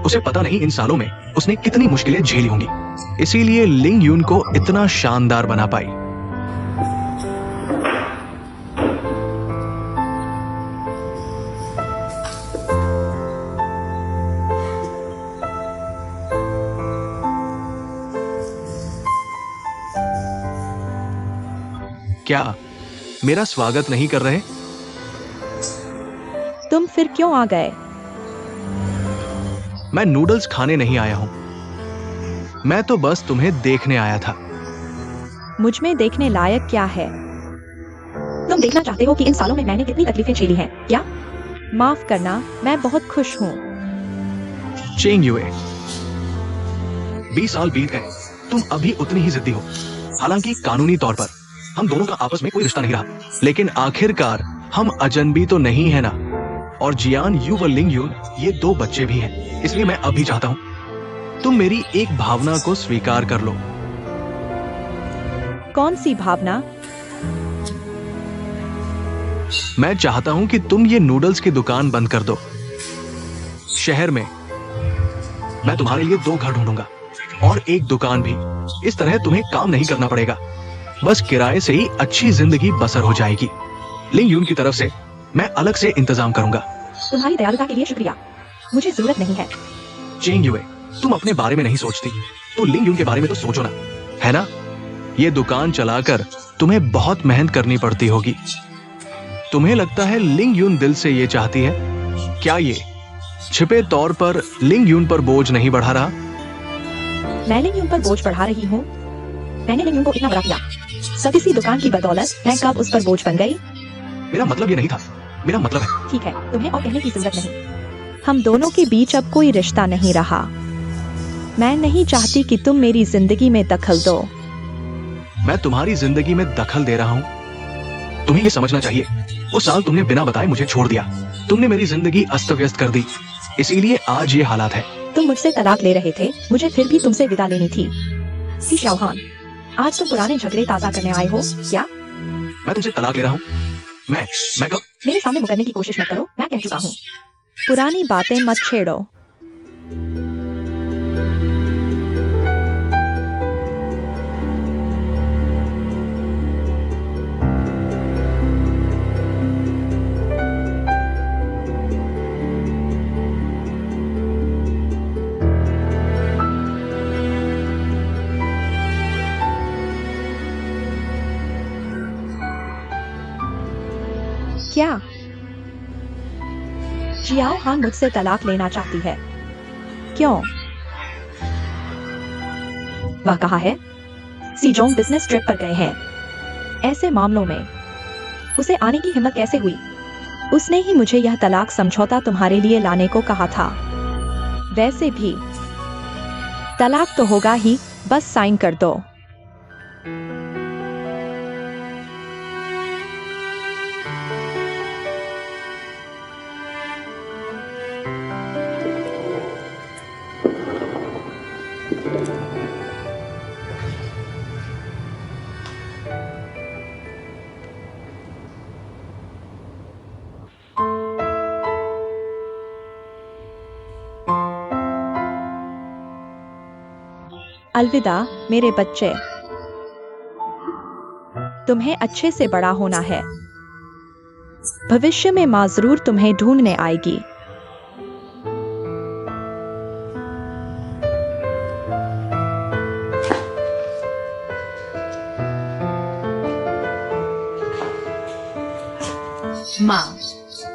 उसे पता नहीं इन सालों में उसने कितनी मुश्किलें झेली होंगी, इसीलिए लिंग यून को इतना शानदार बना पाई। क्या मेरा स्वागत नहीं कर रहे? तुम फिर क्यों आ गए? मैं नूडल्स खाने नहीं आया हूं, मैं तो बस तुम्हें देखने आया था। मुझ में देखने लायक क्या है? तुम देखना चाहते हो कि इन सालों में मैंने कितनी तकलीफें झेली हैं, क्या? माफ करना, मैं बहुत खुश हूँ। चेंग युए, 20 साल बीत गए, तुम अभी उतनी ही जिद्दी हो। हालांकि कानूनी तौर पर हम दोनों का आपस में कोई रिश्ता नहीं रहा, लेकिन आखिरकार हम अजनबी तो नहीं है ना। और जियान यू व लिंग यून ये 2 बच्चे भी हैं, इसलिए मैं अभी चाहता हूं तुम मेरी एक भावना को स्वीकार कर लो। कौन सी भावना? मैं चाहता हूं कि तुम ये नूडल्स की दुकान बंद कर दो। शहर में मैं तुम्हारे लिए 2 घर ढूंढूंगा और एक दुकान भी। इस तरह तुम्हें काम नहीं करना पड़ेगा, बस किराए से ही अच्छी जिंदगी बसर हो जाएगी। लिंग यून की तरफ से मैं अलग से इंतजाम करूंगा। तुम्हारी दयालुता के लिए शुक्रिया, मुझे जरूरत नहीं है। चेंग युए, तुम अपने बारे में नहीं सोचती तो लिंग यून के बारे में तो सोचो ना, है ना? ये दुकान चलाकर तुम्हें बहुत मेहनत करनी पड़ती होगी। तुम्हें लगता है लिंग यून दिल से ये चाहती है? क्या ये छिपे तौर पर लिंग यून पर बोझ नहीं बढ़ा रहा? मैं लिंग यून पर बोझ बढ़ा रही हूँ? मैंने लिंग यून को इतना बड़ा किया, सब इसी दुकान की बदौलत मैं कब उस पर बोझ बन गई? मेरा मतलब ये नहीं था, मेरा मतलब है। ठीक है, तुम्हें और कहने की जरूरत नहीं। हम दोनों के बीच अब कोई रिश्ता नहीं रहा। मैं नहीं चाहती कि तुम मेरी जिंदगी में दखल दो। मैं तुम्हारी जिंदगी में दखल दे रहा हूँ? तुम्हें ये समझना चाहिए, उस साल तुमने बिना बताए मुझे छोड़ दिया, तुमने मेरी जिंदगी अस्त व्यस्त कर दी, इसीलिए आज ये हालात है। तुम मुझसे तलाक ले रहे थे, मुझे फिर भी तुमसे विदा लेनी थी। सी शाओहान, आज तुम पुराने झगड़े ताज़ा करने आए हो क्या? मैं तुमसे तलाक ले रहा हूँ? मैं कब? मेरे सामने मुकरने की कोशिश मत करो, मैं कह चुका हूँ। पुरानी बातें मत छेड़ो। क्या? जियाओ हान मुझसे तलाक लेना चाहती है? क्यों? वह कहाँ है? सीजोंग बिजनेस ट्रिप पर गए हैं। ऐसे मामलों में उसे आने की हिम्मत कैसे हुई? उसने ही मुझे यह तलाक समझौता तुम्हारे लिए लाने को कहा था। वैसे भी तलाक तो होगा ही, बस साइन कर दो। अलविदा मेरे बच्चे, तुम्हें अच्छे से बड़ा होना है। भविष्य में माँ जरूर तुम्हें ढूंढने आएगी।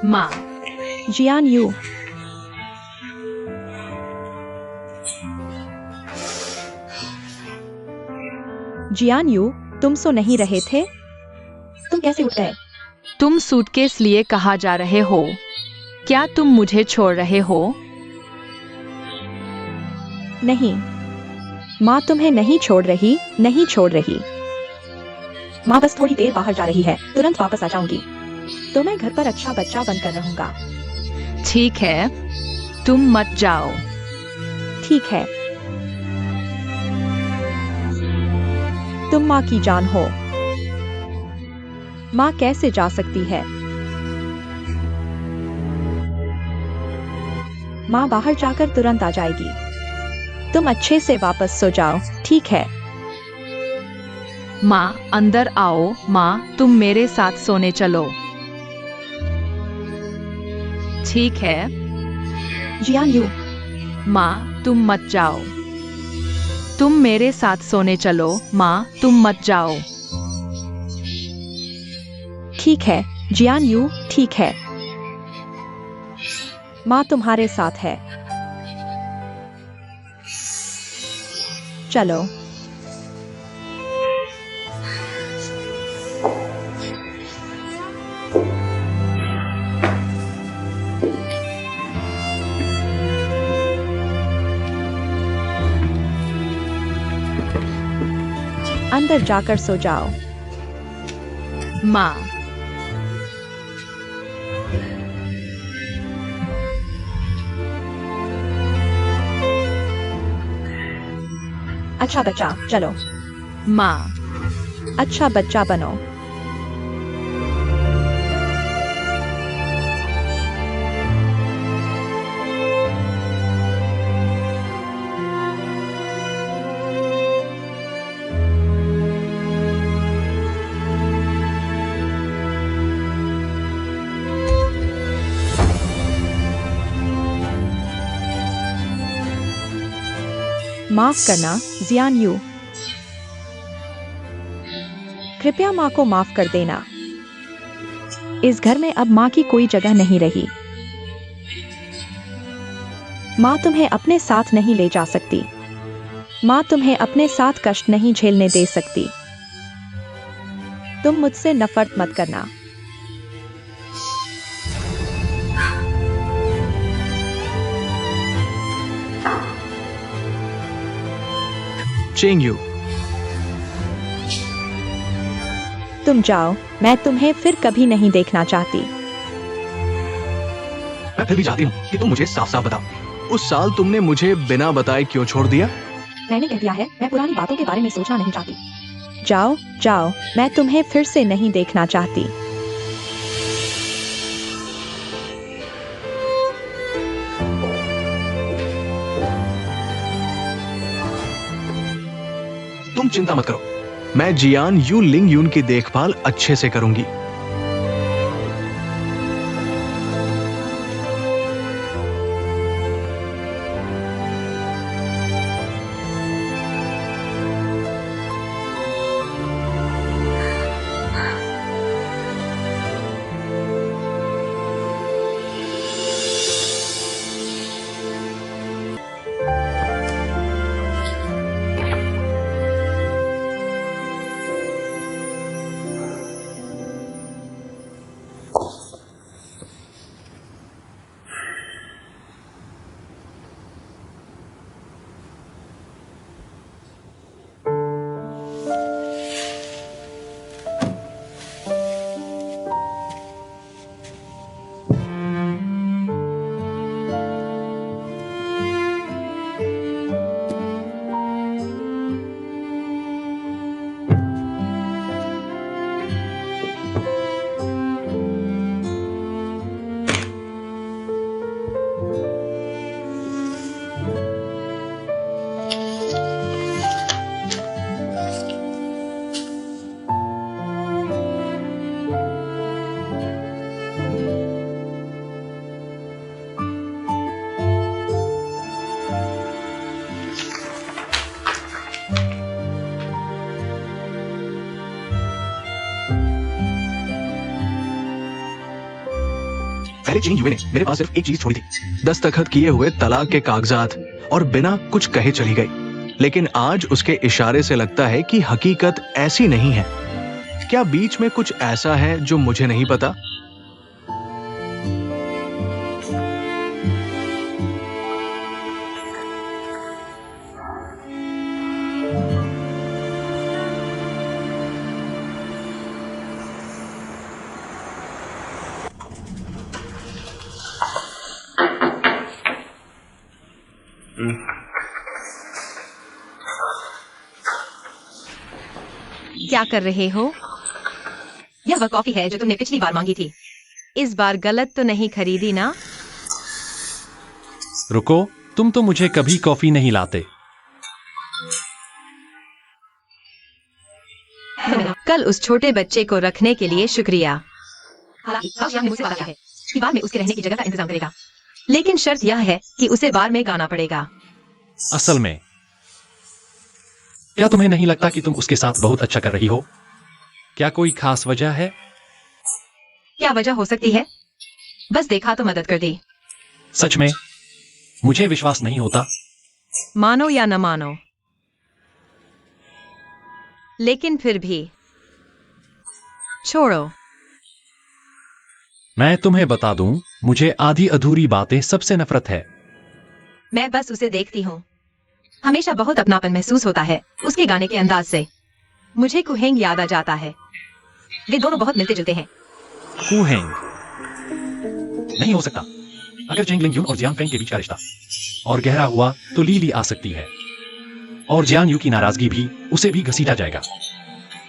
माँ जियान यू, जियान यू, तुम सो नहीं रहे थे? तुम कैसे उठ गए? तुम सूटकेस लिए कहाँ जा रहे हो? क्या तुम मुझे छोड़ रहे हो? नहीं, माँ तुम्हें नहीं छोड़ रही, नहीं छोड़ रही। माँ बस थोड़ी देर बाहर जा रही है, तुरंत वापस आ जाऊंगी। तो मैं घर पर अच्छा बच्चा बनकर रहूंगा। ठीक है, तुम मत जाओ। ठीक है। तुम माँ की जान हो। माँ कैसे जा सकती है? माँ बाहर जाकर तुरंत आ जाएगी। तुम अच्छे से वापस सो जाओ, ठीक है? माँ अंदर आओ। माँ तुम मेरे साथ सोने चलो। ठीक है। जियान यू, माँ तुम मत जाओ। तुम मेरे साथ सोने चलो। माँ तुम मत जाओ। ठीक है जियान यू, ठीक है। माँ तुम्हारे साथ है। चलो। अंदर जाकर सो जाओ। माँ अच्छा बच्चा, चलो। माँ अच्छा बच्चा बनो। माफ करना जियान यू। कृपया माँ को माफ कर देना। इस घर में अब माँ की कोई जगह नहीं रही। माँ तुम्हें अपने साथ नहीं ले जा सकती। माँ तुम्हें अपने साथ कष्ट नहीं झेलने दे सकती। तुम मुझसे नफरत मत करना। चेंग यू, तुम जाओ, मैं तुम्हें फिर कभी नहीं देखना चाहती। मैं फिर भी चाहती हूँ कि तुम मुझे साफ साफ बताओ, उस साल तुमने मुझे बिना बताए क्यों छोड़ दिया? मैंने कह दिया है, मैं पुरानी बातों के बारे में सोचना नहीं चाहती। जाओ जाओ, मैं तुम्हें फिर से नहीं देखना चाहती। तुम चिंता मत करो, मैं जियान यू लिंग यून की देखभाल अच्छे से करूंगी। पहले चेंग यूए ने मेरे पास सिर्फ एक चीज छोड़ी थी, दस्तखत किए हुए तलाक के कागजात, और बिना कुछ कहे चली गई। लेकिन आज उसके इशारे से लगता है कि हकीकत ऐसी नहीं है। क्या बीच में कुछ ऐसा है जो मुझे नहीं पता? क्या कर रहे हो? यह वह कॉफी है जो तुमने पिछली बार मांगी थी। इस बार गलत तो नहीं खरीदी ना? रुको, तुम तो मुझे कभी कॉफी नहीं लाते। कल उस छोटे बच्चे को रखने के लिए शुक्रिया। हालांकि काशियान ने मुझसे वादा किया है कि बार में उसके रहने की जगह का इंतजाम करेगा, लेकिन शर्त यह है कि उसे बार में गाना पड़ेगा। असल में क्या तुम्हें नहीं लगता कि तुम उसके साथ बहुत अच्छा कर रही हो? क्या कोई खास वजह है? क्या वजह हो सकती है? बस देखा तो मदद कर दी। सच में मुझे विश्वास नहीं होता। मानो या न मानो, लेकिन फिर भी छोड़ो। मैं तुम्हें बता दूं, मुझे आधी अधूरी बातें सबसे नफरत है। मैं बस उसे देखती हूँ, हमेशा बहुत अपनापन महसूस होता है उसके गाने के अंदाज से। मुझे कुहेंग याद आ जाता है, वे दोनों बहुत मिलते जुलते हैं। कुहेंग नहीं हो सकता। अगर चेंग लिंग यून और जियांग फेंग के बीच का रिश्ता और गहरा हुआ तो ली आ सकती है, और जियान यू की नाराजगी भी उसे भी घसीटा जाएगा।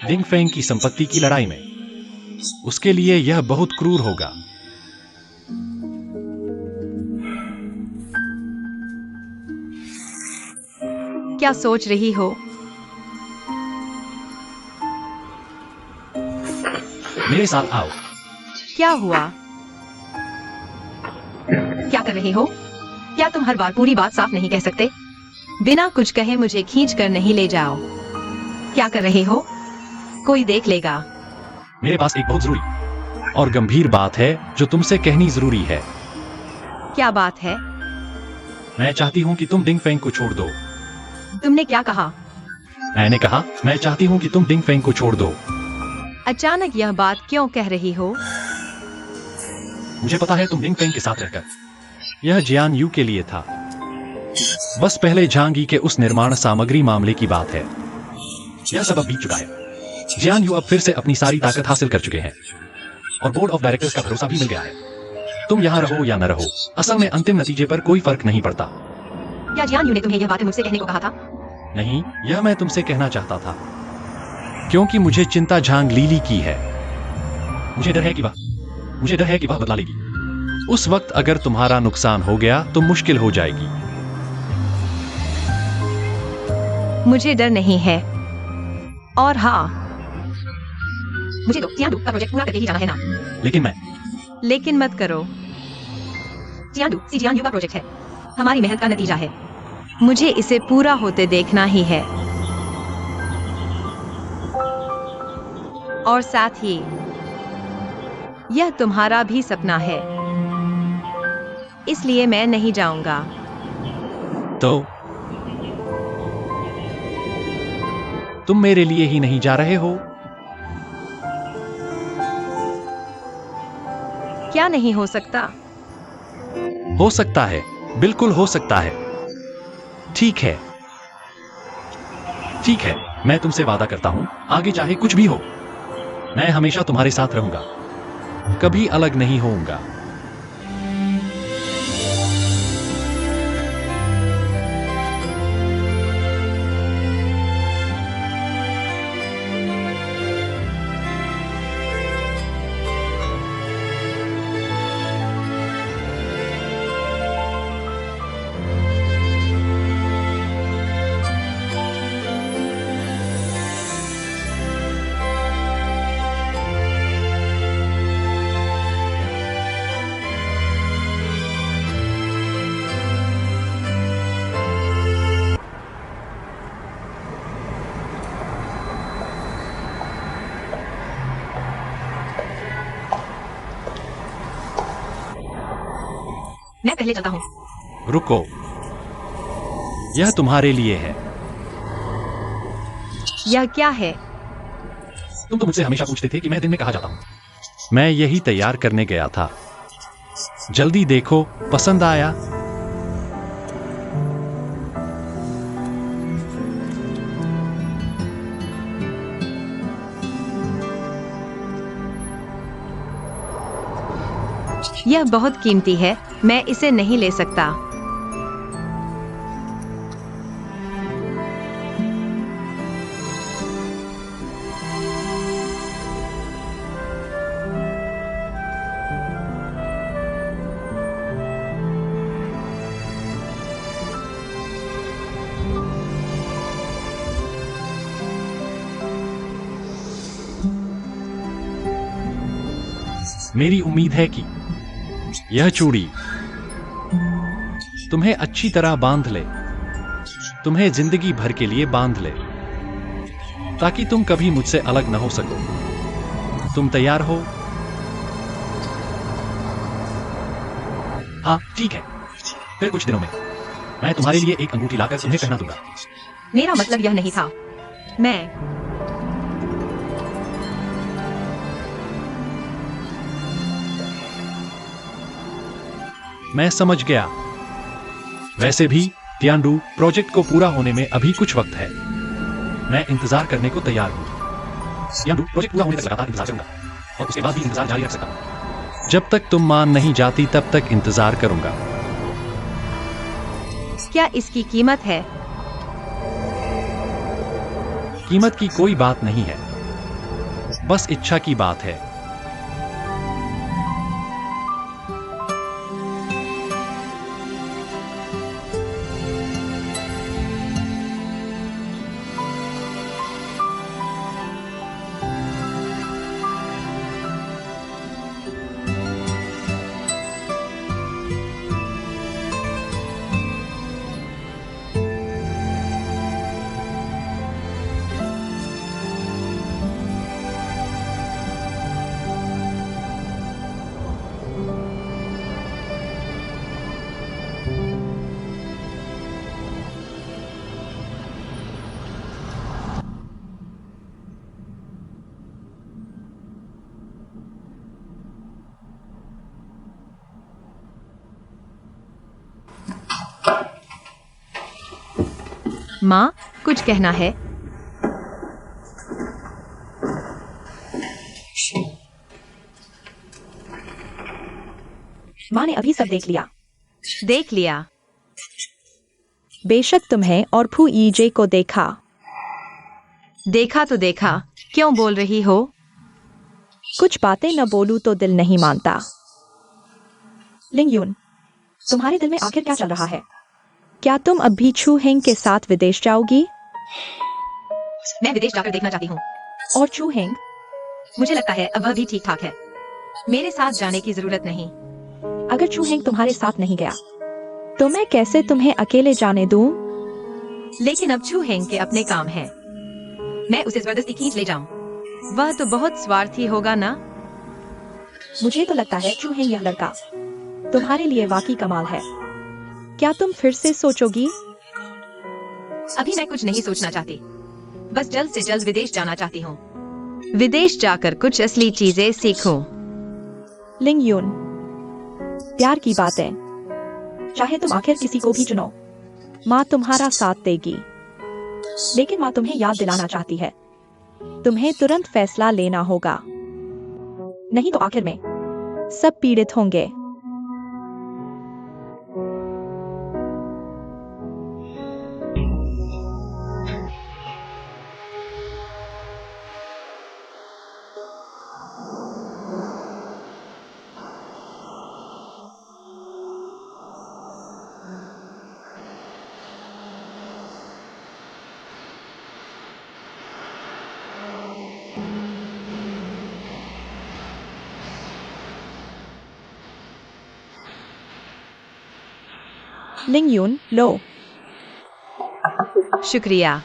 लिंग फेंग की संपत्ति की लड़ाई में उसके लिए यह बहुत क्रूर होगा। क्या सोच रही हो? मेरे साथ आओ। क्या हुआ? क्या कर रहे हो? क्या तुम हर बार पूरी बात साफ नहीं कह सकते? बिना कुछ कहे मुझे खींच कर नहीं ले जाओ। क्या कर रहे हो? कोई देख लेगा। मेरे पास एक बहुत जरूरी और गंभीर बात है जो तुमसे कहनी जरूरी है। क्या बात है? मैं चाहती हूँ कि तुम डिंग फेंग को छोड़ दो। तुमने क्या कहा? मैंने कहा मैं चाहती हूँ कि तुम डिंग फेंग को छोड़ दो। अचानक यह बात क्यों कह रही हो? मुझे पता है तुम डिंग फेंग के साथ रहकर यह जियान यू के लिए था। बस पहले झांगी के उस निर्माण सामग्री मामले की बात है। यह सब अब बीत चुका है। जियान यू अब फिर से अपनी सारी ताकत हासिल कर चुके हैं और बोर्ड ऑफ डायरेक्टर्स का भरोसा भी मिल गया है। तुम यहाँ रहो या न रहो, असल में अंतिम नतीजे पर कोई फर्क नहीं पड़ता। क्या जियान यू ने तुम्हें यह बातें मुझसे कहने को कहा था? नहीं, यह मैं तुमसे कहना चाहता था क्योंकि मुझे चिंता झांग लीली की है। मुझे डर है कि वह बदला लेगी। उस वक्त अगर तुम्हारा नुकसान हो गया तो मुश्किल हो जाएगी। मुझे डर नहीं है। और हाँ, मुझे तो जियान यू का प्रोजेक्ट पूरा करके ही जाना है ना। लेकिन मत करो। जियान यू का प्रोजेक्ट है, हमारी मेहनत का नतीजा है। मुझे इसे पूरा होते देखना ही है। और साथ ही यह तुम्हारा भी सपना है, इसलिए मैं नहीं जाऊंगा। तो तुम मेरे लिए ही नहीं जा रहे हो? क्या नहीं हो सकता? हो सकता है, बिल्कुल हो सकता है। ठीक है, मैं तुमसे वादा करता हूं, आगे चाहे कुछ भी हो, मैं हमेशा तुम्हारे साथ रहूंगा, कभी अलग नहीं होऊंगा। मैं पहले चलता हूँ। रुको, यह तुम्हारे लिए है। यह क्या है? तुम तो मुझसे हमेशा पूछते थे कि मैं दिन में कहाँ जाता हूँ। मैं यही तैयार करने गया था। जल्दी देखो, पसंद आया? यह बहुत कीमती है, मैं इसे नहीं ले सकता। मेरी उम्मीद है कि यह चूड़ी तुम्हें अच्छी तरह बांध ले, तुम्हें जिंदगी भर के लिए बांध ले, ताकि तुम कभी मुझसे अलग न हो सको। तुम तैयार हो? हाँ ठीक है, फिर कुछ दिनों में मैं तुम्हारे लिए एक अंगूठी लाकर तुम्हें पहना दूंगा। मेरा मतलब यह नहीं था। मैं समझ गया। वैसे भी तियानडू प्रोजेक्ट को पूरा होने में अभी कुछ वक्त है। मैं इंतजार करने को तैयार हूँ। तियानडू प्रोजेक्ट पूरा होने तक लगातार इंतजार करूंगा और उसके बाद भी इंतजार जारी रख सकता हूँ। जब तक तुम मान नहीं जाती तब तक इंतजार करूंगा। क्या इसकी कीमत है? कीमत की कोई बात नहीं है, बस इच्छा की बात है। माँ, कुछ कहना है? माँ ने अभी सब देख लिया। देख लिया? बेशक तुम्हें और फू ईजे को देखा। देखा तो देखा, क्यों बोल रही हो? कुछ बातें न बोलूं तो दिल नहीं मानता। लिंग यून, तुम्हारे दिल में आखिर क्या चल रहा है? क्या तुम अब भी छू हेंग के साथ विदेश जाओगी? मैं विदेश जाकर देखना चाहती हूँ। और छू हेंग? मुझे लगता है अब वह भी ठीक ठाक है। मेरे साथ जाने की जरूरत नहीं। अगर छू हेंग तुम्हारे साथ नहीं गया तो मैं कैसे तुम्हें अकेले जाने दूं? लेकिन अब छू हेंग के अपने काम हैं। मैं उसे जबरदस्ती खींच ले जाऊं। वह तो बहुत स्वार्थी होगा ना? मुझे तो लगता है छू हेंग यह लड़का तुम्हारे लिए वाकई कमाल है। क्या तुम फिर से सोचोगी? अभी मैं कुछ नहीं सोचना चाहती, बस जल्द से जल्द विदेश जाना चाहती हूँ। विदेश जाकर कुछ असली चीजें सीखूं। लिंग यून, प्यार की बातें, चाहे तुम आखिर किसी को भी चुनो, माँ तुम्हारा साथ देगी। लेकिन माँ तुम्हें याद दिलाना चाहती है, तुम्हें तुरंत फैसला लेना होगा, नहीं तो आखिर में सब पीड़ित होंगे। लिंग यून, लो। शुक्रिया।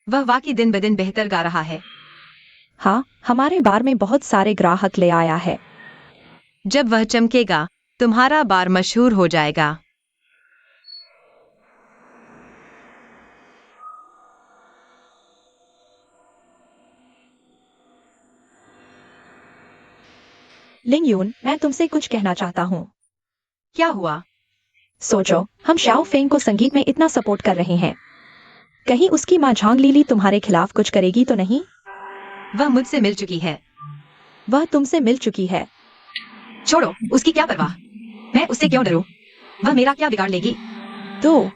वह वाकई दिन ब दिन बेहतर गा रहा है। हाँ, हमारे बार में बहुत सारे ग्राहक ले आया है। जब वह चमकेगा, तुम्हारा बार मशहूर हो जाएगा। लिंग यून, मैं तुमसे कुछ कहना चाहता हूँ। क्या हुआ? सोचो, हम शाओ फेंग को संगीत में इतना सपोर्ट कर रहे हैं, कहीं उसकी माँ झांग लीली तुम्हारे खिलाफ कुछ करेगी तो नहीं? वह मुझसे मिल चुकी है। वह तुमसे मिल चुकी है। छोड़ो, उसकी क्या परवाह। मैं उससे क्यों डरूं? वह मेरा क्या बिगाड़ लेगी? तो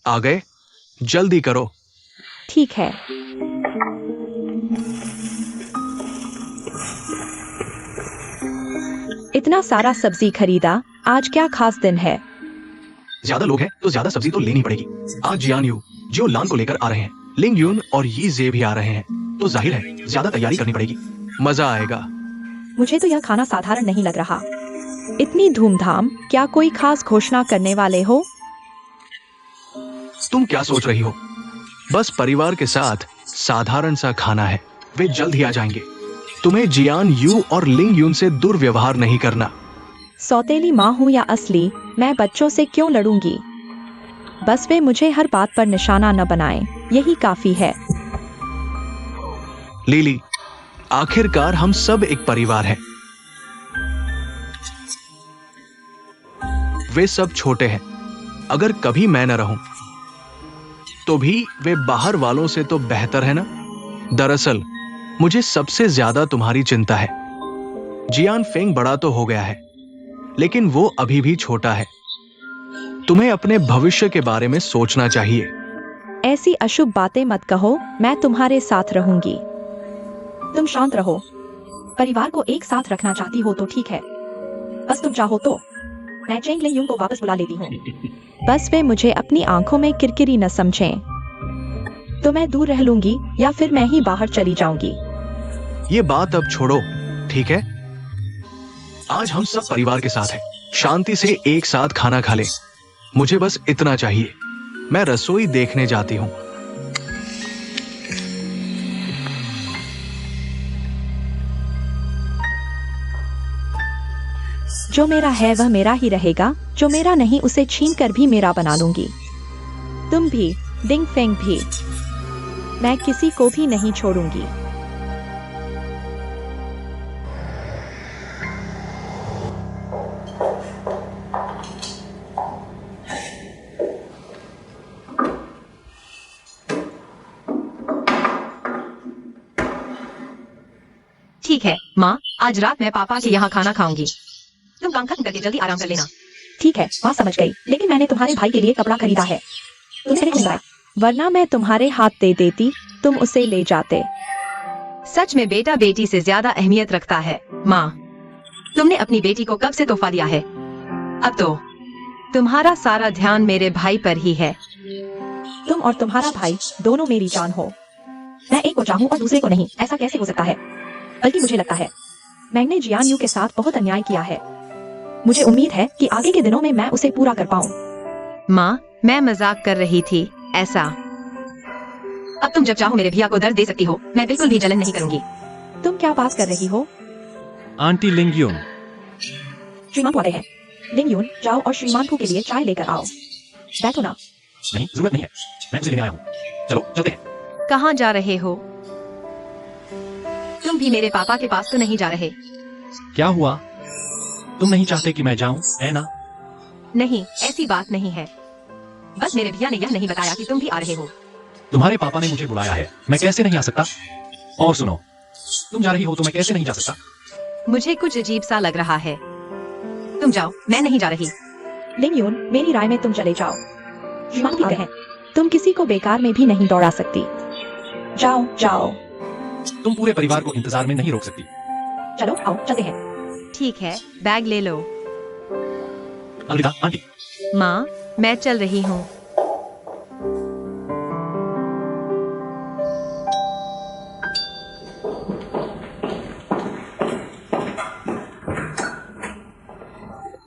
आ गए? जल्दी करो। ठीक है। इतना सारा सब्जी खरीदा, आज क्या खास दिन है? ज्यादा लोग हैं तो ज्यादा सब्जी तो लेनी पड़ेगी। आज जियान यू जो लान को लेकर आ रहे हैं, लिंग यून और यी जे भी आ रहे हैं, तो जाहिर है ज्यादा तैयारी करनी पड़ेगी। मजा आएगा। मुझे तो यह खाना साधारण नहीं लग रहा। इतनी धूमधाम, क्या कोई खास घोषणा करने वाले हो? तुम क्या सोच रही हो? बस परिवार के साथ साधारण सा खाना है। वे जल्द ही आ जाएंगे। तुम्हें जियान यू और लिंग यून से दुर्व्यवहार नहीं करना। सौतेली माँ हूँ या असली, मैं बच्चों से क्यों लड़ूंगी? बस वे मुझे हर बात पर निशाना न बनाएं, यही काफी है। लीली, आखिरकार हम सब एक परिवार हैं। वे सब छोटे हैं। अगर कभी मैं न रहूं तो भी वे बाहर वालों से तो बेहतर है ना। दरअसल मुझे सबसे ज्यादा तुम्हारी चिंता है। जियान फेंग बड़ा तो हो गया है, लेकिन वो अभी भी छोटा है। तुम्हें अपने भविष्य के बारे में सोचना चाहिए। ऐसी अशुभ बातें मत कहो, मैं तुम्हारे साथ रहूंगी। तुम शांत रहो। परिवार को एक साथ रखना चाहती हो तो ठीक है, बस तुम चाहो तो मैं चेंग लिंग यून को वापस बुला लेती हूँ। बस वे मुझे अपनी आंखों में किरकिरी न समझें। तो मैं दूर रह लूंगी या फिर मैं ही बाहर चली जाऊंगी। ये बात अब छोड़ो, ठीक है? आज हम सब परिवार के साथ हैं। शांति से एक साथ खाना खा ले। मुझे बस इतना चाहिए। मैं रसोई देखने जाती हूँ। जो मेरा है वह मेरा ही रहेगा, जो मेरा नहीं उसे छीन कर भी मेरा बना लूंगी। तुम भी, डिंग फेंग भी। मैं किसी को भी नहीं छोड़ूंगी। ठीक है माँ, आज रात मैं पापा के यहाँ खाना खाऊंगी। तुम काम खत्म करके जल्दी आराम कर लेना। ठीक है, माँ समझ गई, लेकिन मैंने तुम्हारे भाई के लिए कपड़ा खरीदा है। तुम्हें नहीं मिला, वरना मैं तुम्हारे हाथ दे देती, तुम उसे ले जाते। सच में बेटा बेटी से ज्यादा अहमियत रखता है। माँ, तुमने अपनी बेटी को कब से तोहफा दिया है? अब तो तुम्हारा सारा ध्यान मेरे भाई पर ही है। तुम और तुम्हारा भाई दोनों मेरी जान हो। मैं एक को चाहूँ और दूसरे को नहीं, ऐसा कैसे हो सकता है? बल्कि मुझे लगता है मैंने जियान यू के साथ बहुत अन्याय किया है। मुझे उम्मीद है कि आगे के दिनों में मैं उसे पूरा कर पाऊँ। माँ, मैं मजाक कर रही थी। ऐसा अब तुम जब चाहो मेरे भैया को दर्द दे सकती हो। मैं बिल्कुल भी जलन नहीं करूंगी। तुम क्या बात कर रही हो? आंटी लिंग यून, श्रीमान वाले हैं। लिंग यून, जाओ और श्रीमान को के लिए चाय लेकर आओ। बैठो ना। नहीं, जरूरत नहीं है। मैं उसे लेने आया हूँ। चलो चलते हैं। कहाँ जा रहे हो? तुम भी मेरे पापा के पास तो नहीं जा रहे? क्या हुआ? तुम नहीं चाहते कि मैं जाऊं, है ना? नहीं, ऐसी बात नहीं है। बस मेरे भैया ने यह नहीं बताया कि तुम भी आ रहे हो। तुम्हारे पापा ने मुझे बुलाया है, मैं कैसे नहीं आ सकता? और सुनो, तुम जा रही हो तो मैं कैसे नहीं जा सकता? मुझे कुछ अजीब सा लग रहा है। तुम जाओ, मैं नहीं जा रही। लिंग यून, मेरी राय में तुम चले जाओ। श्रीमान ठीक है, तुम किसी को बेकार में भी नहीं दौड़ा सकती। जाओ जाओ। तुम पूरे परिवार को इंतजार में नहीं रोक सकती। चलो आओ, चलते हैं। ठीक है, बैग ले लो। अलविदा आंटी। माँ, मैं चल रही हूँ।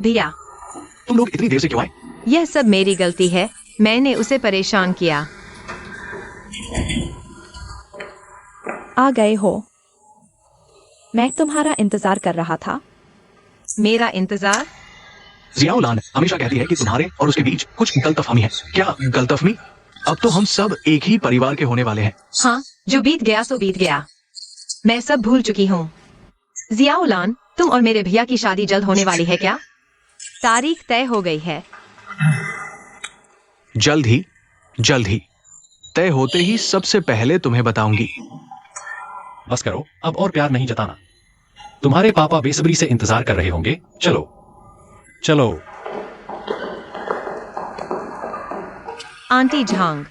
भैया, तुम लोग इतनी देर से क्यों आए? यह सब मेरी गलती है। मैंने उसे परेशान किया। आ गए हो। मैं तुम्हारा इंतजार कर रहा था। मेरा इंतजार? जियाओ लान हमेशा कहती है कि तुम्हारे और उसके बीच कुछ गलतफहमी है। क्या गलतफहमी? अब तो हम सब एक ही परिवार के होने वाले हैं। हाँ, जो बीत गया सो बीत गया। मैं सब भूल चुकी हूँ। जियाओ लान, तुम और मेरे भैया की शादी जल्द होने वाली है क्या? तारीख तय हो गई है। जल्द ही तय होते ही सबसे पहले तुम्हें बताऊंगी। बस करो, अब और प्यार नहीं जताना। तुम्हारे पापा बेसब्री से इंतजार कर रहे होंगे। चलो चलो। आंटी झांग,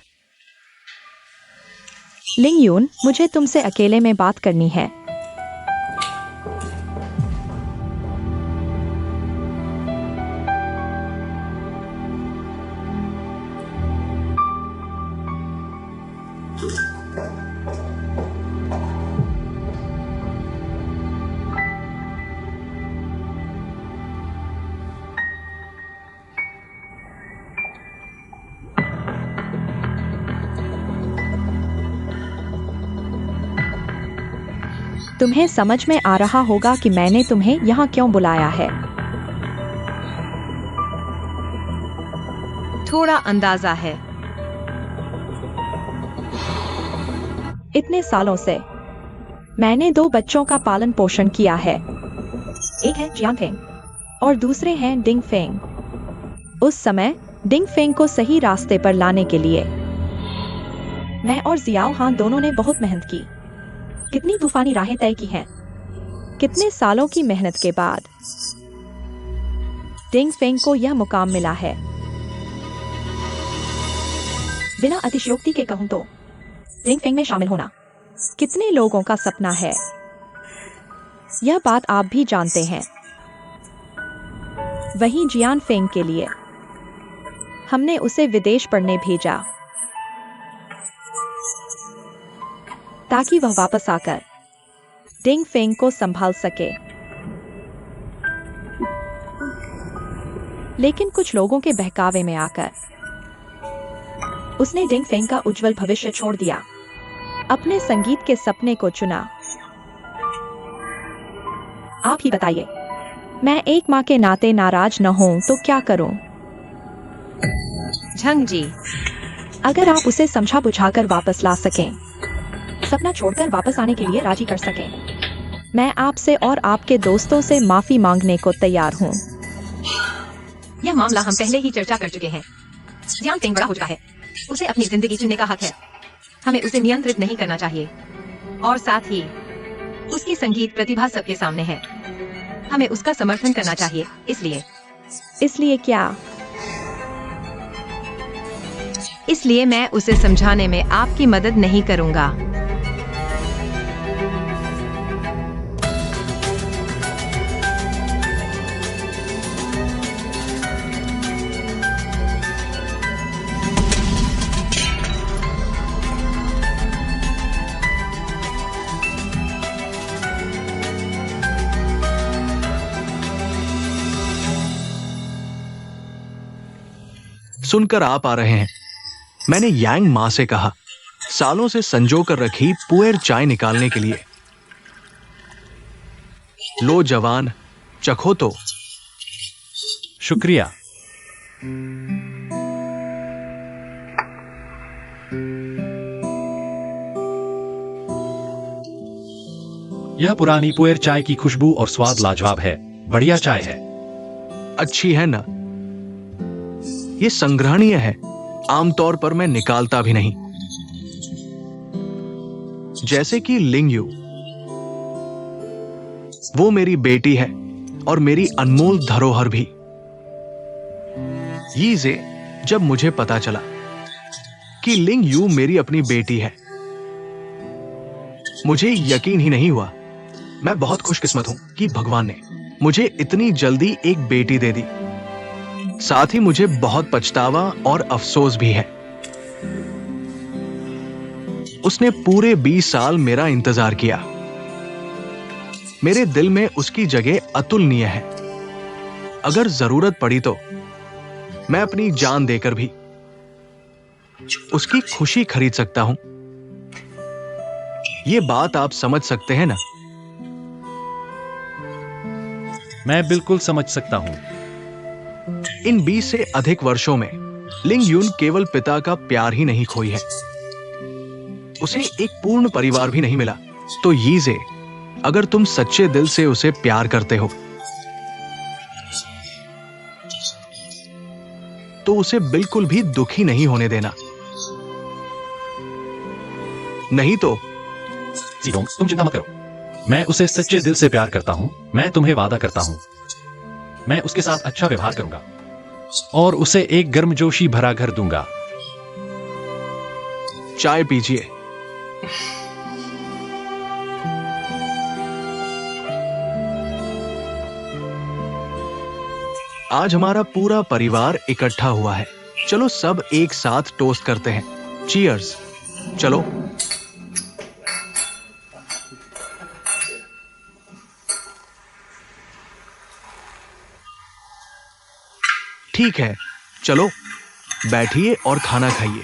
लिंग यून, मुझे तुमसे अकेले में बात करनी है। तुम्हें समझ में आ रहा होगा कि मैंने तुम्हें यहाँ क्यों बुलाया है। थोड़ा अंदाजा है। इतने सालों से मैंने 2 बच्चों का पालन पोषण किया है। एक है जियान फेंग और दूसरे हैं डिंग फेंग। उस समय डिंग फेंग को सही रास्ते पर लाने के लिए मैं और जियाओ हान दोनों ने बहुत मेहनत की। कितनी तूफानी राहें तय की हैं। कितने सालों की मेहनत के बाद डिंग फेंग को यह मुकाम मिला है। बिना अतिशयोक्ति के कहूं तो डिंग फेंग में शामिल होना कितने लोगों का सपना है। यह बात आप भी जानते हैं। वहीं जियान फेंग के लिए हमने उसे विदेश पढ़ने भेजा ताकि वह वापस आकर डिंग फेंग को संभाल सके। लेकिन कुछ लोगों के बहकावे में आकर उसने डिंग फेंग का उज्जवल भविष्य छोड़ दिया, अपने संगीत के सपने को चुना। आप ही बताइए, मैं एक मां के नाते नाराज न हूं तो क्या करूं? झंग जी, अगर आप उसे समझा बुझाकर वापस ला सकें, सपना छोड़कर वापस आने के लिए राजी कर सकें, मैं आपसे और आपके दोस्तों से माफी मांगने को तैयार हूं। यह मामला हम पहले ही चर्चा कर चुके हैं। जियान फेंग बड़ा हो चुका है, उसे अपनी जिंदगी चुनने का हक है। हमें उसे नियंत्रित नहीं करना चाहिए और साथ ही उसकी संगीत प्रतिभा सबके सामने है। हमें उसका समर्थन करना चाहिए। इसलिए क्या? इसलिए मैं उसे समझाने में आपकी मदद नहीं करूंगा। सुनकर आप आ रहे हैं। मैंने यांग मां से कहा, सालों से संजो कर रखी पुएर चाय निकालने के लिए। लो जवान, चखो तो। शुक्रिया। यह पुरानी पुएर चाय की खुशबू और स्वाद लाजवाब है। बढ़िया चाय है। अच्छी है ना? ये संग्रहणीय है। आमतौर पर मैं निकालता भी नहीं। जैसे कि लिंग यू, वो मेरी बेटी है और मेरी अनमोल धरोहर भी। यीजे, जब मुझे पता चला कि लिंग यू मेरी अपनी बेटी है, मुझे यकीन ही नहीं हुआ। मैं बहुत खुशकिस्मत हूं कि भगवान ने मुझे इतनी जल्दी एक बेटी दे दी। साथ ही मुझे बहुत पछतावा और अफसोस भी है। उसने पूरे 20 साल मेरा इंतजार किया। मेरे दिल में उसकी जगह अतुलनीय है। अगर जरूरत पड़ी तो मैं अपनी जान देकर भी उसकी खुशी खरीद सकता हूं। यह बात आप समझ सकते हैं ना? मैं बिल्कुल समझ सकता हूं। इन 20 से अधिक वर्षों में लिंग यून केवल पिता का प्यार ही नहीं खोई है, उसे एक पूर्ण परिवार भी नहीं मिला। तो यीजे, अगर तुम सच्चे दिल से उसे प्यार करते हो तो उसे बिल्कुल भी दुखी नहीं होने देना। नहीं तो सीडोंग, तुम चिंता मत करो। मैं उसे सच्चे दिल से प्यार करता हूं। मैं तुम्हें वादा करता हूं, मैं उसके साथ अच्छा व्यवहार करूंगा और उसे एक गर्मजोशी भरा घर दूंगा। चाय पीजिए। आज हमारा पूरा परिवार इकट्ठा हुआ है। चलो सब एक साथ टोस्ट करते हैं। चीयर्स। चलो। ठीक है, चलो बैठिए और खाना खाइए।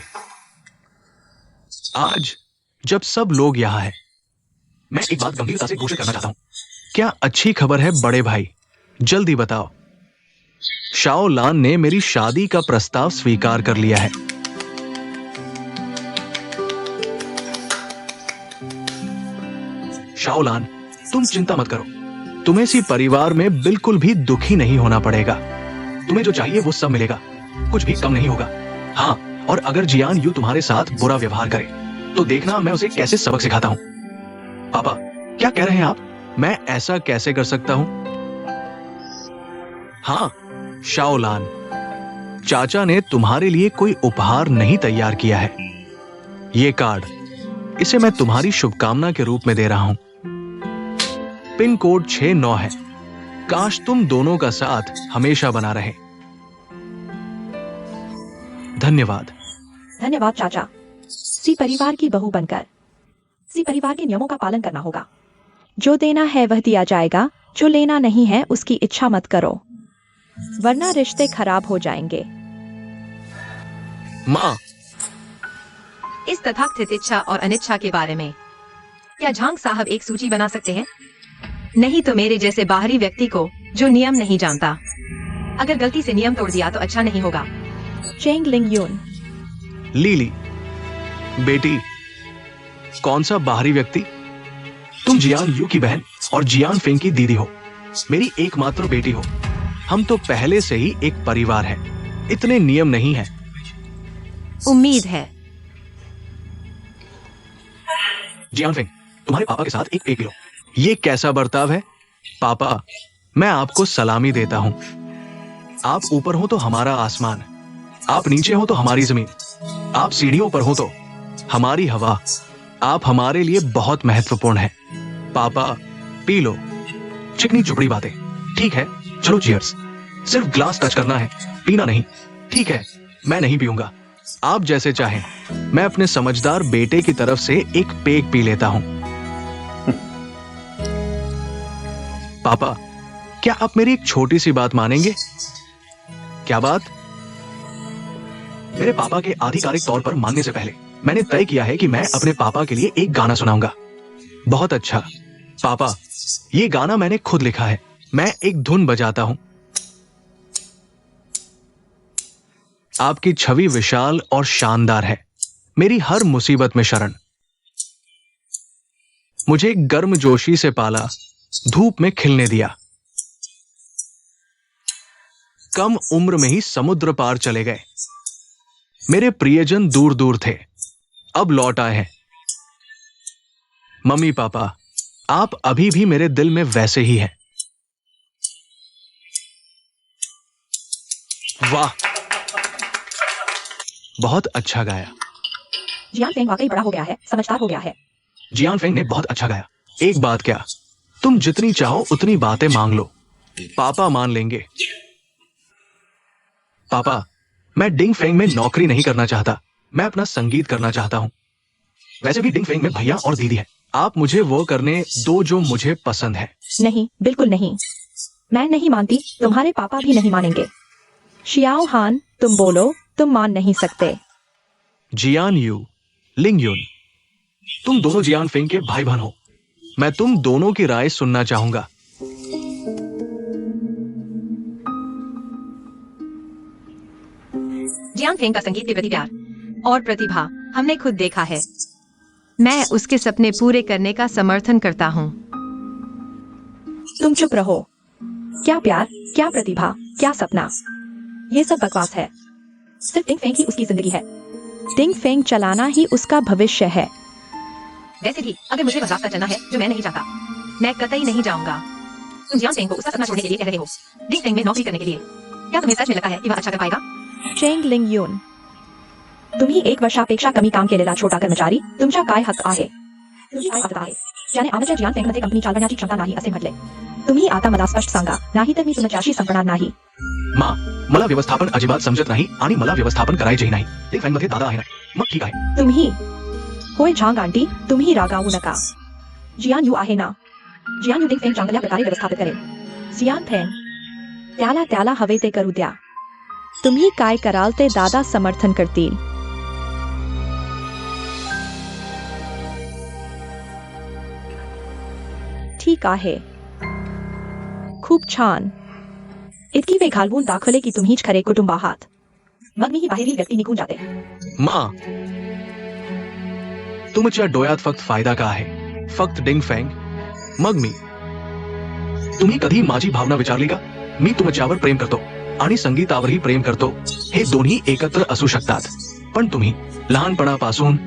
आज जब सब लोग यहां हैं, मैं एक बात गंभीरता से घोषित करना चाहता हूं। क्या अच्छी खबर है बड़े भाई? जल्दी बताओ। शाओ लान ने मेरी शादी का प्रस्ताव स्वीकार कर लिया है। शाओ लान, तुम चिंता मत करो। तुम्हें इसी परिवार में बिल्कुल भी दुखी नहीं होना पड़ेगा। तुम्हें जो चाहिए वो सब मिलेगा, कुछ भी कम नहीं होगा। हाँ, और अगर जियान यू तुम्हारे साथ बुरा व्यवहार करे तो देखना मैं उसे कैसे सबक सिखाता हूं। पापा, क्या कह रहे हैं आप? मैं ऐसा कैसे कर सकता हूं? हाँ शाओ लान, चाचा ने तुम्हारे लिए कोई उपहार नहीं तैयार किया है। ये कार्ड, इसे मैं तुम्हारी शुभकामना के रूप में दे रहा हूं। पिन कोड 69 है। काश तुम दोनों का साथ हमेशा बना रहे। धन्यवाद। धन्यवाद चाचा। सी परिवार की बहू बनकर सी परिवार के नियमों का पालन करना होगा। जो देना है वह दिया जाएगा, जो लेना नहीं है उसकी इच्छा मत करो, वरना रिश्ते खराब हो जाएंगे। माँ, इस तथाकथित इच्छा और अनिच्छा के बारे में क्या झांग साहब एक सूची बना सकते हैं? नहीं तो मेरे जैसे बाहरी व्यक्ति को जो नियम नहीं जानता, अगर गलती से नियम तोड़ दिया तो अच्छा नहीं होगा। चेंग लिंग यून। लीली बेटी, कौन सा बाहरी व्यक्ति? तुम जियान यू की बहन और जियान फेंग की दीदी हो, मेरी एकमात्र बेटी हो। हम तो पहले से ही एक परिवार है, इतने नियम नहीं है। उम्मीद है। जियान फेंग, तुम्हारे पापा के साथ एक पेग लो। ये कैसा बर्ताव है? पापा, मैं आपको सलामी देता हूं। आप ऊपर हो तो हमारा आसमान, आप नीचे हो तो हमारी जमीन, आप सीढ़ियों पर हो तो हमारी हवा। आप हमारे लिए बहुत महत्वपूर्ण हैं। पापा, पी लो। चिकनी चुपड़ी बातें। ठीक है, चलो चीयर्स। सिर्फ ग्लास टच करना है, पीना नहीं। ठीक है, मैं नहीं पीऊंगा। आप जैसे चाहें। मैं अपने समझदार बेटे की तरफ से एक पेग पी लेता हूं। पापा, क्या आप मेरी एक छोटी सी बात मानेंगे? क्या बात? मेरे पापा के आधिकारिक तौर पर मानने से पहले मैंने तय किया है कि मैं अपने पापा के लिए एक गाना सुनाऊंगा। बहुत अच्छा पापा, ये गाना मैंने खुद लिखा है। मैं एक धुन बजाता हूं। आपकी छवि विशाल और शानदार है, मेरी हर मुसीबत में शरण। मुझे गर्मजोशी से पाला, धूप में खिलने दिया। कम उम्र में ही समुद्र पार चले गए। मेरे प्रियजन दूर दूर थे, अब लौट आए हैं। मम्मी पापा, आप अभी भी मेरे दिल में वैसे ही हैं। वाह, बहुत अच्छा गाया। जियान फेंग वाकई बड़ा हो गया है, समझदार हो गया है। जियान फेंग ने बहुत अच्छा गाया। एक बात क्या, तुम जितनी चाहो उतनी बातें मांग लो, पापा मान लेंगे। पापा, मैं डिंग फेंग में नौकरी नहीं करना चाहता, मैं अपना संगीत करना चाहता हूं। वैसे भी डिंग फेंग में भैया और दीदी है। आप मुझे वो करने दो जो मुझे पसंद है। नहीं, बिल्कुल नहीं। मैं नहीं मानती, तुम्हारे पापा भी नहीं मानेंगे। शियाओ हान, तुम बोलो, तुम मान नहीं सकते। जियान यू, लिंग यून, तुम दोनों जियान फेंग के भाई बहन हो। मैं तुम दोनों की राय सुनना चाहूंगा। जियान फेंग का संगीत के प्रति प्यार और प्रतिभा हमने खुद देखा है। मैं उसके सपने पूरे करने का समर्थन करता हूँ। तुम चुप रहो। क्या प्यार, क्या प्रतिभा, क्या सपना, ये सब बकवास है। सिर्फ डिंग फेंग ही उसकी जिंदगी है। डिंग फेंग चलाना ही उसका भविष्य है। वैसे भी अगर मुझे वह रास्ता चलना है जो मैं नहीं चाहता, मैं कतई नहीं जाऊंगा। तुम जियांग फेंग को उसका सपना छोड़ने के लिए कह रहे हो, डिंग फेंग में नौकरी करने के लिए। क्या तुम्हें सच में लगता है कि वह अच्छा कर पाएगा? चेंग लिंग यून, तुम्ही 1 वर्षापेक्षा कमी काम केलेला छोटा कर्मचारी, तुमच्या काय हक्क आहे? तुमची काय पात्रता आहे? ज्याने आमच्या जियांग फेंगमध्ये कंपनी चालवण्याची क्षमता नाही असे म्हटले. तुम्ही आता मला स्पष्ट सांगा, नाही तर मी तुमच्याशी संपणार नाही. मा, मला व्यवस्थापन अजिबात समजत नाही आणि मला व्यवस्थापन करायचेही नाही. डिंग फेंग मध्ये दादा आहे ना, मग ठीक आहे. तुम्ही होय झांग आंटी, तुम्ही रागावू नका. जियान यू आहे ना, जियान यू डिंग फेंग चांगल्या प्रकारे व्यवस्थापित करेल. जियान फेंग, त्याला हवे ते करू द्या. तुम्ही काय कराल ते दादा समर्थन करतील. ठीक आहे, खूप छान. इतकी वेळ घालवून दाखवले की तुम्हीच खरे कुटुंब आहात. मग मी ही बाहेरील व्यक्ती निघून जाते. मा, तुमच्या डोळ्यात फक्त फायदा का आहे? फक्त डिंग फेंग, मग मी. तुम्ही कधी माझी भावना विचारली का? मी तुमच्यावर प्रेम करतो आणि संगीतावरही प्रेम करतो. हे दोन्ही एकत्र असू शकतात. पण तुम्ही लहानपणापासून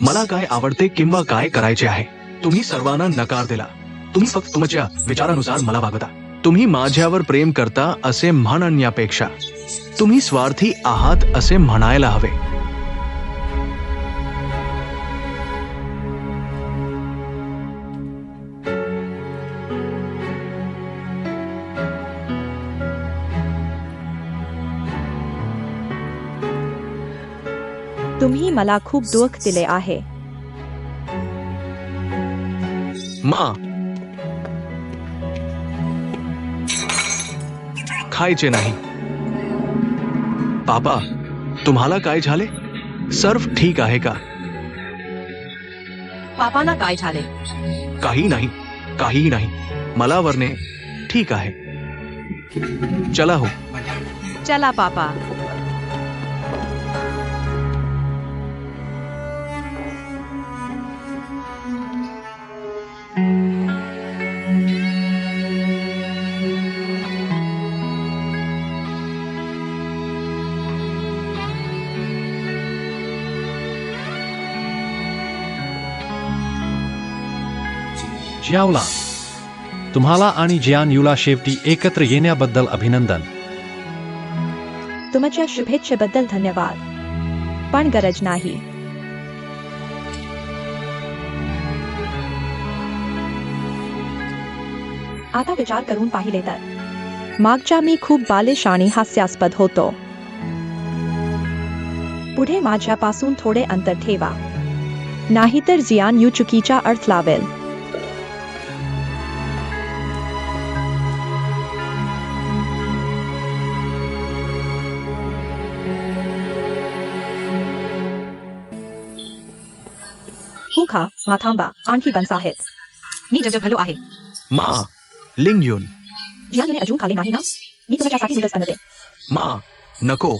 मला काय आवडते किंवा काय करायचे आहे, तुम्ही सर्वांना नकार दिला. तुम्ही फक्त तुमच्या विचारानुसार मला वागवता. तुम्ही माझ्यावर प्रेम करता असे म्हणण्यापेक्षा तुम्ही स्वार्थी आहात असे म्हणायला हवे. तुम्ही मला खूप दुःख दिले आहे. मा, खायचे नाही. पापा, तुम्हाला काय झाले? सर्व ठीक आहे का? पापांना काय झाले? काही नाही. मला वरने ठीक आहे. चला हो. चला पापा. जियावला, तुम्हाला आणि जियान युला शेवटी एकत्र येण्याबद्दल अभिनंदन. तुमच्या शुभेच्छेबद्दल धन्यवाद, पण गरज नाही. आता विचार करून पाहिले तर मागच्या मी खूप बालिश आणि हास्यास्पद होतो. पुढे माझ्यापासून थोडे अंतर ठेवा, नाहीतर जियान यू चुकीचा अर्थ लावेल. खा, माथांबा, आणखी बनस आहेत. मी जगभलो आहे. मा, लिंग यून. जियानने अजून खाले नाही ना? मी तुमच्यासाठी नूडल्स बनवते. मा, नको.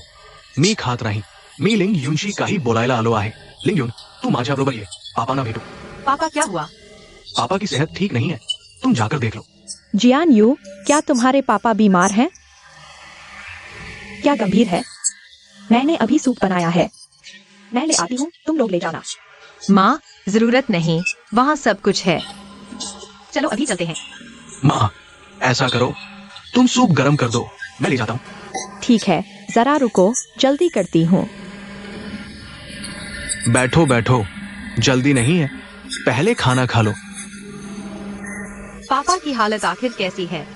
मी खात नाही. मी लिंग यूनशी काही बोलायला आलो आहे. लिंग यून, तू माझ्याबरोबर ये. पापांना भेटू. पापा, क्या हुआ? पापा की सेहत ठीक नहीं है, तुम जाकर देख लो. जियान यू, क्या तुम्हारे पापा बीमार हैं? क्या गंभीर है? मैंने अभी सूप बनाया है, मैं ले आती हूँ, तुम लोग ले जाना. माँ, जरूरत नहीं, वहाँ सब कुछ है. चलो अभी चलते हैं. माँ, ऐसा करो, तुम सूप गर्म कर दो, मैं ले जाता हूँ. ठीक है, जरा रुको, जल्दी करती हूँ. बैठो बैठो, जल्दी नहीं है, पहले खाना खा लो. पापा की हालत आखिर कैसी है?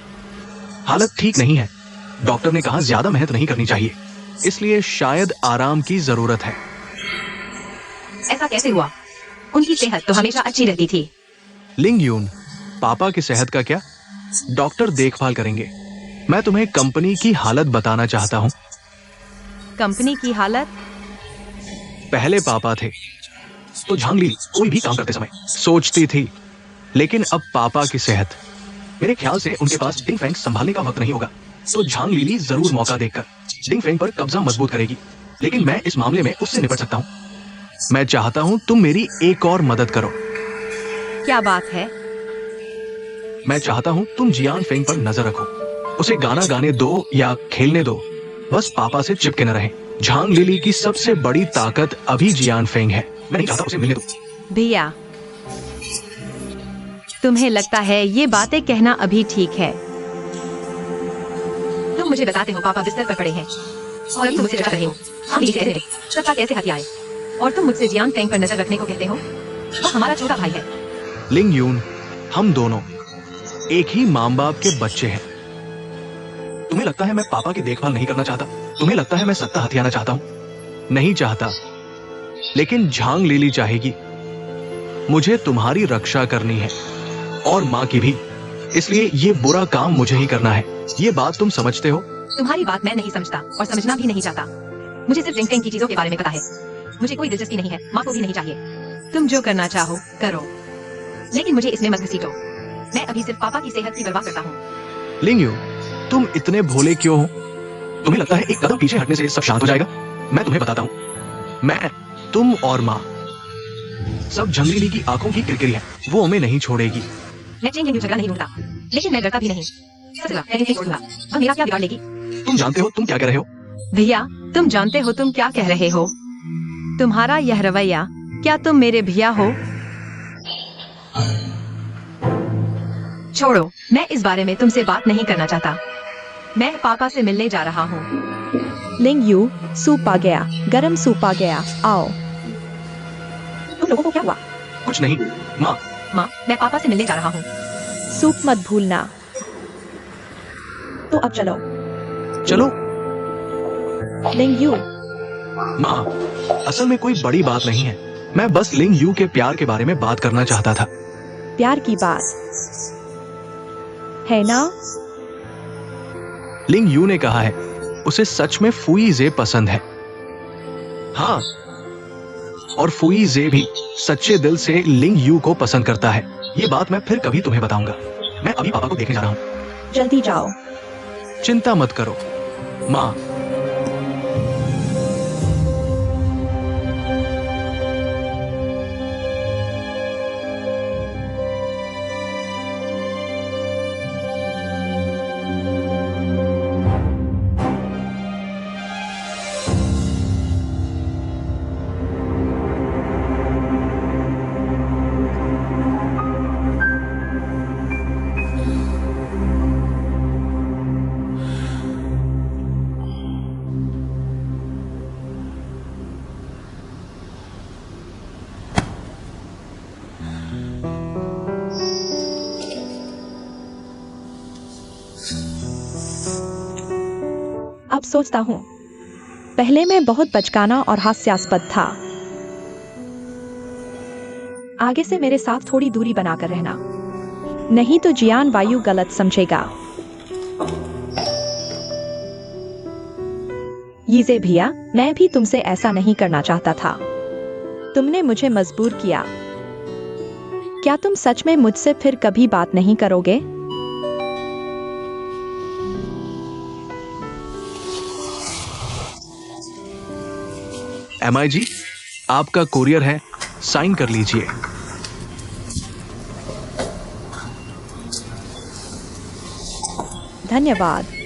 हालत ठीक नहीं है. डॉक्टर ने कहा ज्यादा मेहनत नहीं करनी चाहिए, इसलिए शायद आराम की जरूरत है. ऐसा कैसे हुआ? उनकी सेहत तो हमेशा अच्छी रहती थी. लिंग यून, पापा की सेहत का क्या? डॉक्टर देखभाल करेंगे. मैं तुम्हें कंपनी की हालत बताना चाहता हूँ. कंपनी की हालत? पहले पापा थे तो झांगली कोई भी काम करते समय सोचती थी, लेकिन अब पापा की सेहत, मेरे ख्याल से उनके पास डिंग फेंग संभालने का वक्त नहीं होगा, तो झांग लीली जरूर मौका देखकर डिंग फेंग पर कब्जा मजबूत करेगी. लेकिन मैं इस मामले में उससे निपट सकता हूँ. मैं चाहता हूँ तुम मेरी एक और मदद करो. क्या बात है? मैं चाहता हूँ तुम जियान फेंग पर नजर रखो, उसे गाना गाने दो या खेलने दो, बस पापा से चिपके न रहे. झांग लिली की सबसे बड़ी ताकत अभी जियान फेंग है। मैं नहीं चाहता उसे मिलने दो। भैया, तुम्हें लगता है ये बातें कहना अभी ठीक है? तुम मुझे बताते हो पापा बिस्तर पर पड़े हैं और तुम मुझसे डर रहे हो। हम ये कहते हैं सत्ता कैसे हाथी आए, और तुम मुझसे जियान फेंग पर नजर रखने को कहते हो। वो हमारा छोटा भाई है। लिंग यून, हम दोनों एक ही माँ बाप के बच्चे हैं। तुम्हें लगता है मैं पापा की देखभाल नहीं करना चाहता? तुम्हें लगता है मैं सत्ता हथियाना चाहता हूं? नहीं चाहता, लेकिन झांग लिली चाहेगी। मुझे तुम्हारी रक्षा करनी है और माँ की भी, इसलिए ये बुरा काम मुझे ही करना है। ये बात तुम समझते हो? तुम्हारी बात मैं नहीं समझता और समझना भी नहीं चाहता। मुझे सिर्फ रिंग की चीजों के बारे में पता है। मुझे कोई दिलचस्पी नहीं है, माँ को भी नहीं चाहिए। तुम जो करना चाहो करो, लेकिन मुझे इसमें मत घसीटो। मैं अभी सिर्फ पापा की सेहत की परवाह करता हूँ। लिंग यू, तुम इतने भोले क्यों हो? तुम्हें लगता है एक कदम पीछे हटने से सब शांत हो जाएगा? मैं तुम्हें बताता हूँ, मैं, तुम और माँ, सब झंगली की आंखों की किरकिरी है। वो हमें नहीं छोड़ेगी। मैं चेंग के झगड़ा नहीं ढूंढता, लेकिन मैं डरता भी नहीं। नहीं छोड़ूंगा। अब मेरा क्या बिगाड़ लेगी? तुम जानते हो तुम क्या कह रहे हो? भैया, तुम जानते हो तुम क्या कह रहे हो? तुम्हारा यह रवैया, क्या तुम मेरे भैया हो? छोड़ो, मैं इस बारे में तुमसे बात नहीं करना चाहता। मैं पापा से मिलने जा रहा हूँ। लिंग यू, सूप आ गया, गरम सूप आ गया, आओ। तुम लोगों को क्या हुआ? कुछ नहीं माँ। माँ, मैं पापा से मिलने जा रहा हूँ। सूप मत भूलना। तो अब चलो। चलो लिंग यू, माँ, असल में कोई बड़ी बात नहीं है। मैं बस लिंग यू के प्यार के बारे में बात करना चाहता था। प्यार की बात है ना? लिंग यू ने कहा है उसे सच में फुई जे पसंद है। हाँ, और फुई जे भी सच्चे दिल से लिंग यू को पसंद करता है। ये बात मैं फिर कभी तुम्हें बताऊंगा। मैं अभी पापा को देखने जा रहा हूँ। जल्दी जाओ। चिंता मत करो माँ। अब सोचता हूँ, पहले मैं बहुत बचकाना और हास्यास्पद था। आगे से मेरे साथ थोड़ी दूरी बनाकर रहना, नहीं तो जियान वायु गलत समझेगा। यीजे भैया, मैं भी तुमसे ऐसा नहीं करना चाहता था। तुमने मुझे मजबूर किया। क्या तुम सच में मुझसे फिर कभी बात नहीं करोगे? MI जी, आपका कोरियर है, साइन कर लीजिए। धन्यवाद।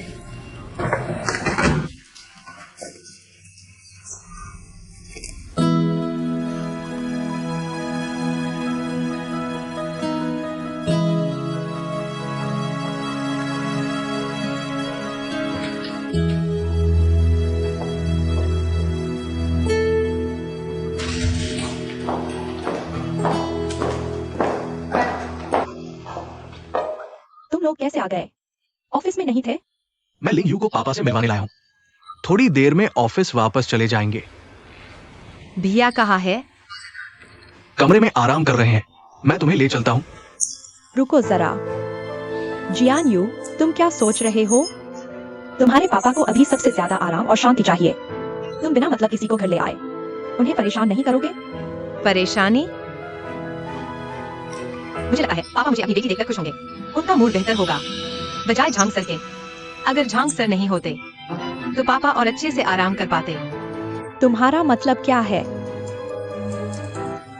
तुम लोग कैसे आ गए? ऑफिस में नहीं थे? मैं लिंग यू को पापा से मिलवाने लाया हूँ। थोड़ी देर में ऑफिस वापस चले जाएंगे। भैया कहाँ है? कमरे में आराम कर रहे हैं। मैं तुम्हें ले चलता हूँ। रुको जरा। जियान यू, तुम क्या सोच रहे हो? तुम्हारे पापा को अभी सबसे ज्यादा आराम और शांति चाहिए। तुम बिना मतलब किसी को घर ले आए। उन्हें परेशान नहीं करोगे? परेशानी? मुझे लगता है पापा मुझे अभी बेटी देखकर खुश होंगे। उनका मूड बेहतर होगा बजाय झांग सर के। अगर झांग सर नहीं होते तो पापा और अच्छे से आराम कर पाते। तुम्हारा मतलब क्या है?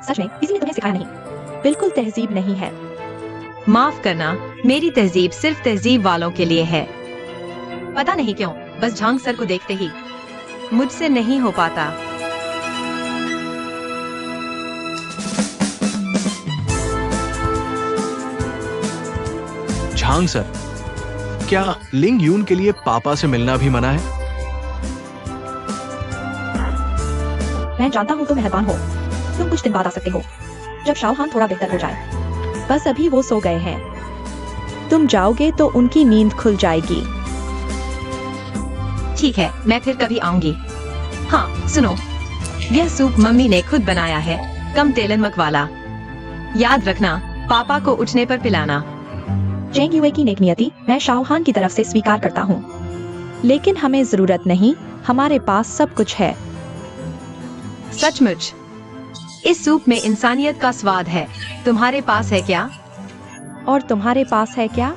सच में किसी ने तुम्हें सिखाया नहीं? बिल्कुल तहजीब नहीं है। माफ करना, मेरी तहजीब सिर्फ तहजीब वालों के लिए है। पता नहीं क्यों, बस झांग सर को देखते ही मुझसे नहीं हो पाता। झांग सर, क्या लिंग यून के लिए पापा से मिलना भी मना है? मैं जानता हूँ तुम मेहरबान हो। तुम कुछ दिन बाद आ सकते हो, जब शाओहान थोड़ा बेहतर हो जाए। बस अभी वो सो गए हैं। तुम जाओगे तो उनकी नींद खुल जाएगी। ठीक है, मैं फिर कभी आऊंगी। हाँ सुनो, यह सूप मम्मी ने खुद बनाया है, कम तेल नमक वाला। याद रखना, पापा को उठने पर पिलाना। चेंग युए की नेक नियति मैं शाओहान की तरफ से स्वीकार करता हूँ, लेकिन हमें जरूरत नहीं, हमारे पास सब कुछ है। सचमुच, इस सूप में इंसानियत का स्वाद है। तुम्हारे पास है क्या? और तुम्हारे पास है क्या?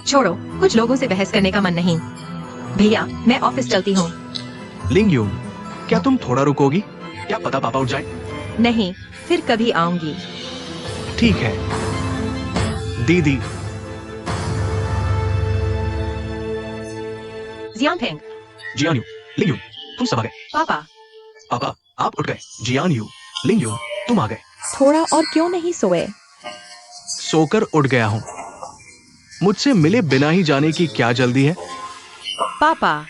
छोड़ो, कुछ लोगों से बहस करने का मन नहीं। भैया, मैं ऑफिस चलती हूँ। लिंग यून, क्या तुम थोड़ा रुकोगी? क्या पता पापा उठ जाए? नहीं, फिर कभी आऊंगी। ठीक है दीदी। जियान फेंग, जियान यू, लिंग यून, तुम सब आ गए। पापा, पापा आप उठ गए। जियान यू, लिंग यून, तुम आ गए। थोड़ा और क्यों नहीं सोए? सोकर उठ गया हूँ। मुझसे मिले बिना ही जाने की क्या जल्दी है? पापा,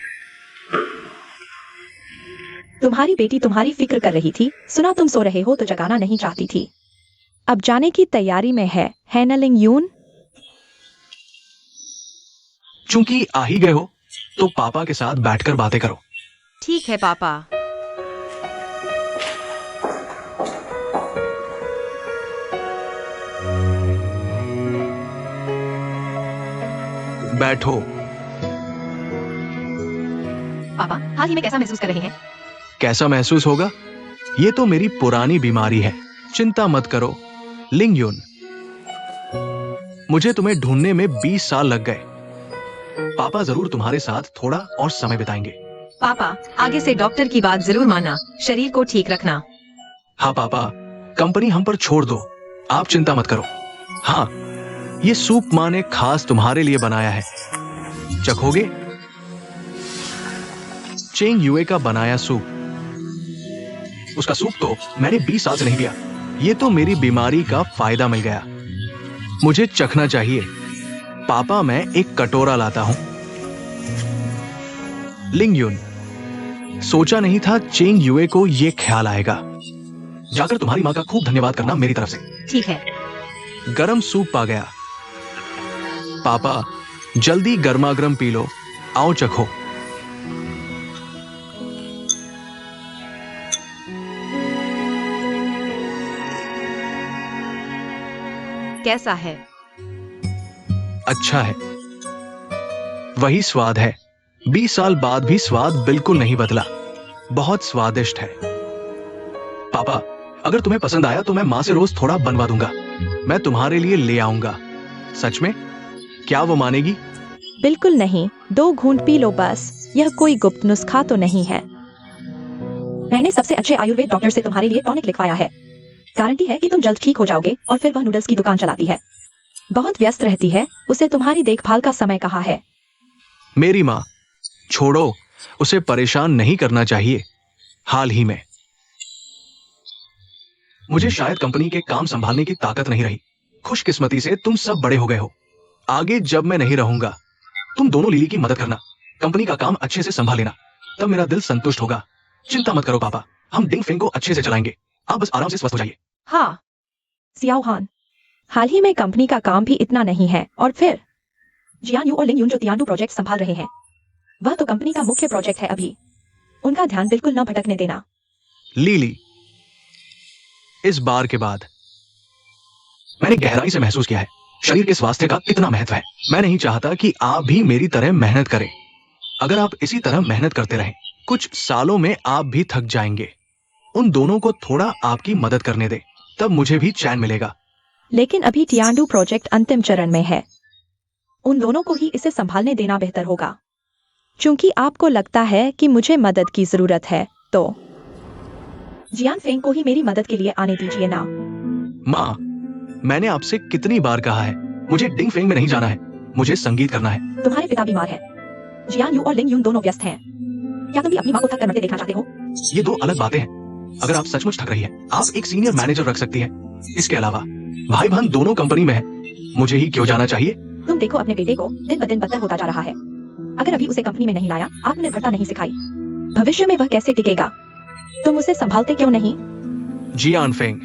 तुम्हारी बेटी तुम्हारी फिक्र कर रही थी। सुना तुम सो रहे हो तो जगाना नहीं चाहती थी। अब जाने की तैयारी में है ना लिंग यून? चूंकि आ ही गए हो तो पापा के साथ बैठकर बातें करो। ठीक है पापा। बैठो। पापा, हाल ही में कैसा महसूस कर रहे हैं? कैसा महसूस होगा? ये तो मेरी पुरानी बीमारी है, चिंता मत करो। लिंग यून, मुझे तुम्हें ढूंढने में 20 साल लग गए। पापा जरूर तुम्हारे साथ थोड़ा और समय बिताएंगे। पापा, आगे से डॉक्टर की बात जरूर मानना, शरीर को ठीक रखना। हाँ पापा, कंपनी हम पर छोड़ दो, आप चिंता मत करो। हाँ, ये सूप माँ ने खास तुम्हारे लिए बनाया है, चखोगे? चेंग युए का बनाया सूप। उसका सूप तो मैंने 20 साल से नहीं पिया। ये तो मेरी बीमारी का फायदा मिल गया, मुझे चखना चाहिए। पापा, मैं एक कटोरा लाता हूं। लिंग यून, सोचा नहीं था चेंग युए को ये ख्याल आएगा। जाकर तुम्हारी माँ का खूब धन्यवाद करना मेरी तरफ से। ठीक है। गरम सूप आ गया। पापा, जल्दी गर्मा गर्म पी लो, आओ चखो। कैसा है? अच्छा है, वही स्वाद है। 20 साल बाद भी स्वाद बिल्कुल नहीं बदला, बहुत स्वादिष्ट है। पापा, अगर तुम्हें पसंद आया तो मैं माँ से रोज थोड़ा बनवा दूंगा। मैं तुम्हारे लिए ले आऊंगा। सच में? क्या वो मानेगी? बिल्कुल नहीं, 2 घूंट पी लो बस। यह कोई गुप्त नुस्खा तो नहीं है। मैंने सबसे अच्छे आयुर्वेद डॉक्टर से तुम्हारे लिए टॉनिक लिखवाया है। गारंटी है कि तुम जल्द ठीक हो जाओगे। और फिर वह नूडल्स की दुकान चलाती है, बहुत व्यस्त रहती है। उसे तुम्हारी देखभाल का समय कहाँ है? मेरी माँ, छोड़ो, उसे परेशान नहीं करना चाहिए। हाल ही में मुझे शायद कंपनी के काम संभालने की ताकत नहीं रही। खुशकिस्मती से तुम सब बड़े हो गए हो। आगे जब मैं नहीं रहूंगा, तुम दोनों लिली की मदद करना, कंपनी का काम अच्छे से संभाल लेना, तब मेरा दिल संतुष्ट होगा। चिंता मत करो पापा, हम डिंग फेंग को अच्छे से चलाएंगे। आप बस आराम से स्वस्थ हो जाइए। हाँ। सियाओहान, हाल ही में कंपनी का काम भी इतना नहीं है। और फिर जियान यू और लिंग यून जो तियानडू प्रोजेक्ट संभाल रहे हैं, वह तो कंपनी का मुख्य प्रोजेक्ट है अभी। उनका ध्यान बिल्कुल न भटकने देना। लीली, इस बार के बाद मैंने गहराई से महसूस किया है शरीर के स्वास्थ्य का कितना महत्व है। मैं नहीं चाहता कि आप भी मेरी तरह मेहनत करें। अगर आप इसी तरह मेहनत करते रहें, कुछ सालों में आप भी थक जाएंगे। उन दोनों को थोड़ा आपकी मदद करने दे, तब मुझे भी चैन मिलेगा। लेकिन अभी तियानडू प्रोजेक्ट अंतिम चरण में है। उन दोनों को ही इसे संभालने देना बेहतर होगा। चूंकि आपको लगता है कि मुझे मदद की जरूरत है, तो जियान फेंग को ही मेरी मदद के लिए आने दीजिए ना। माँ, मैंने आपसे कितनी बार कहा है, मुझे डिंग फेंग में नहीं जाना है। मुझे संगीत करना है। तुम्हारे पिता बीमार हैं। जियान यू और लिंग यून दोनों व्यस्त हैं। क्या तुम भी अपनी माँ को थक कर मरते देखना चाहते हो? ये दो अलग बातें हैं। अगर आप सचमुच थक रही है, आप एक सीनियर मैनेजर रख सकती है। इसके अलावा भाई बहन दोनों कंपनी में है, मुझे ही क्यों जाना चाहिए? तुम देखो अपने बेटे को, दिन ब दिन बदतर होता जा रहा है। अगर अभी उसे कंपनी में नहीं लाया, आत्मनिर्भरता नहीं सिखाई, भविष्य में वह कैसे टिकेगा? तुम उसे संभालते क्यों नहीं? जियान फेंग,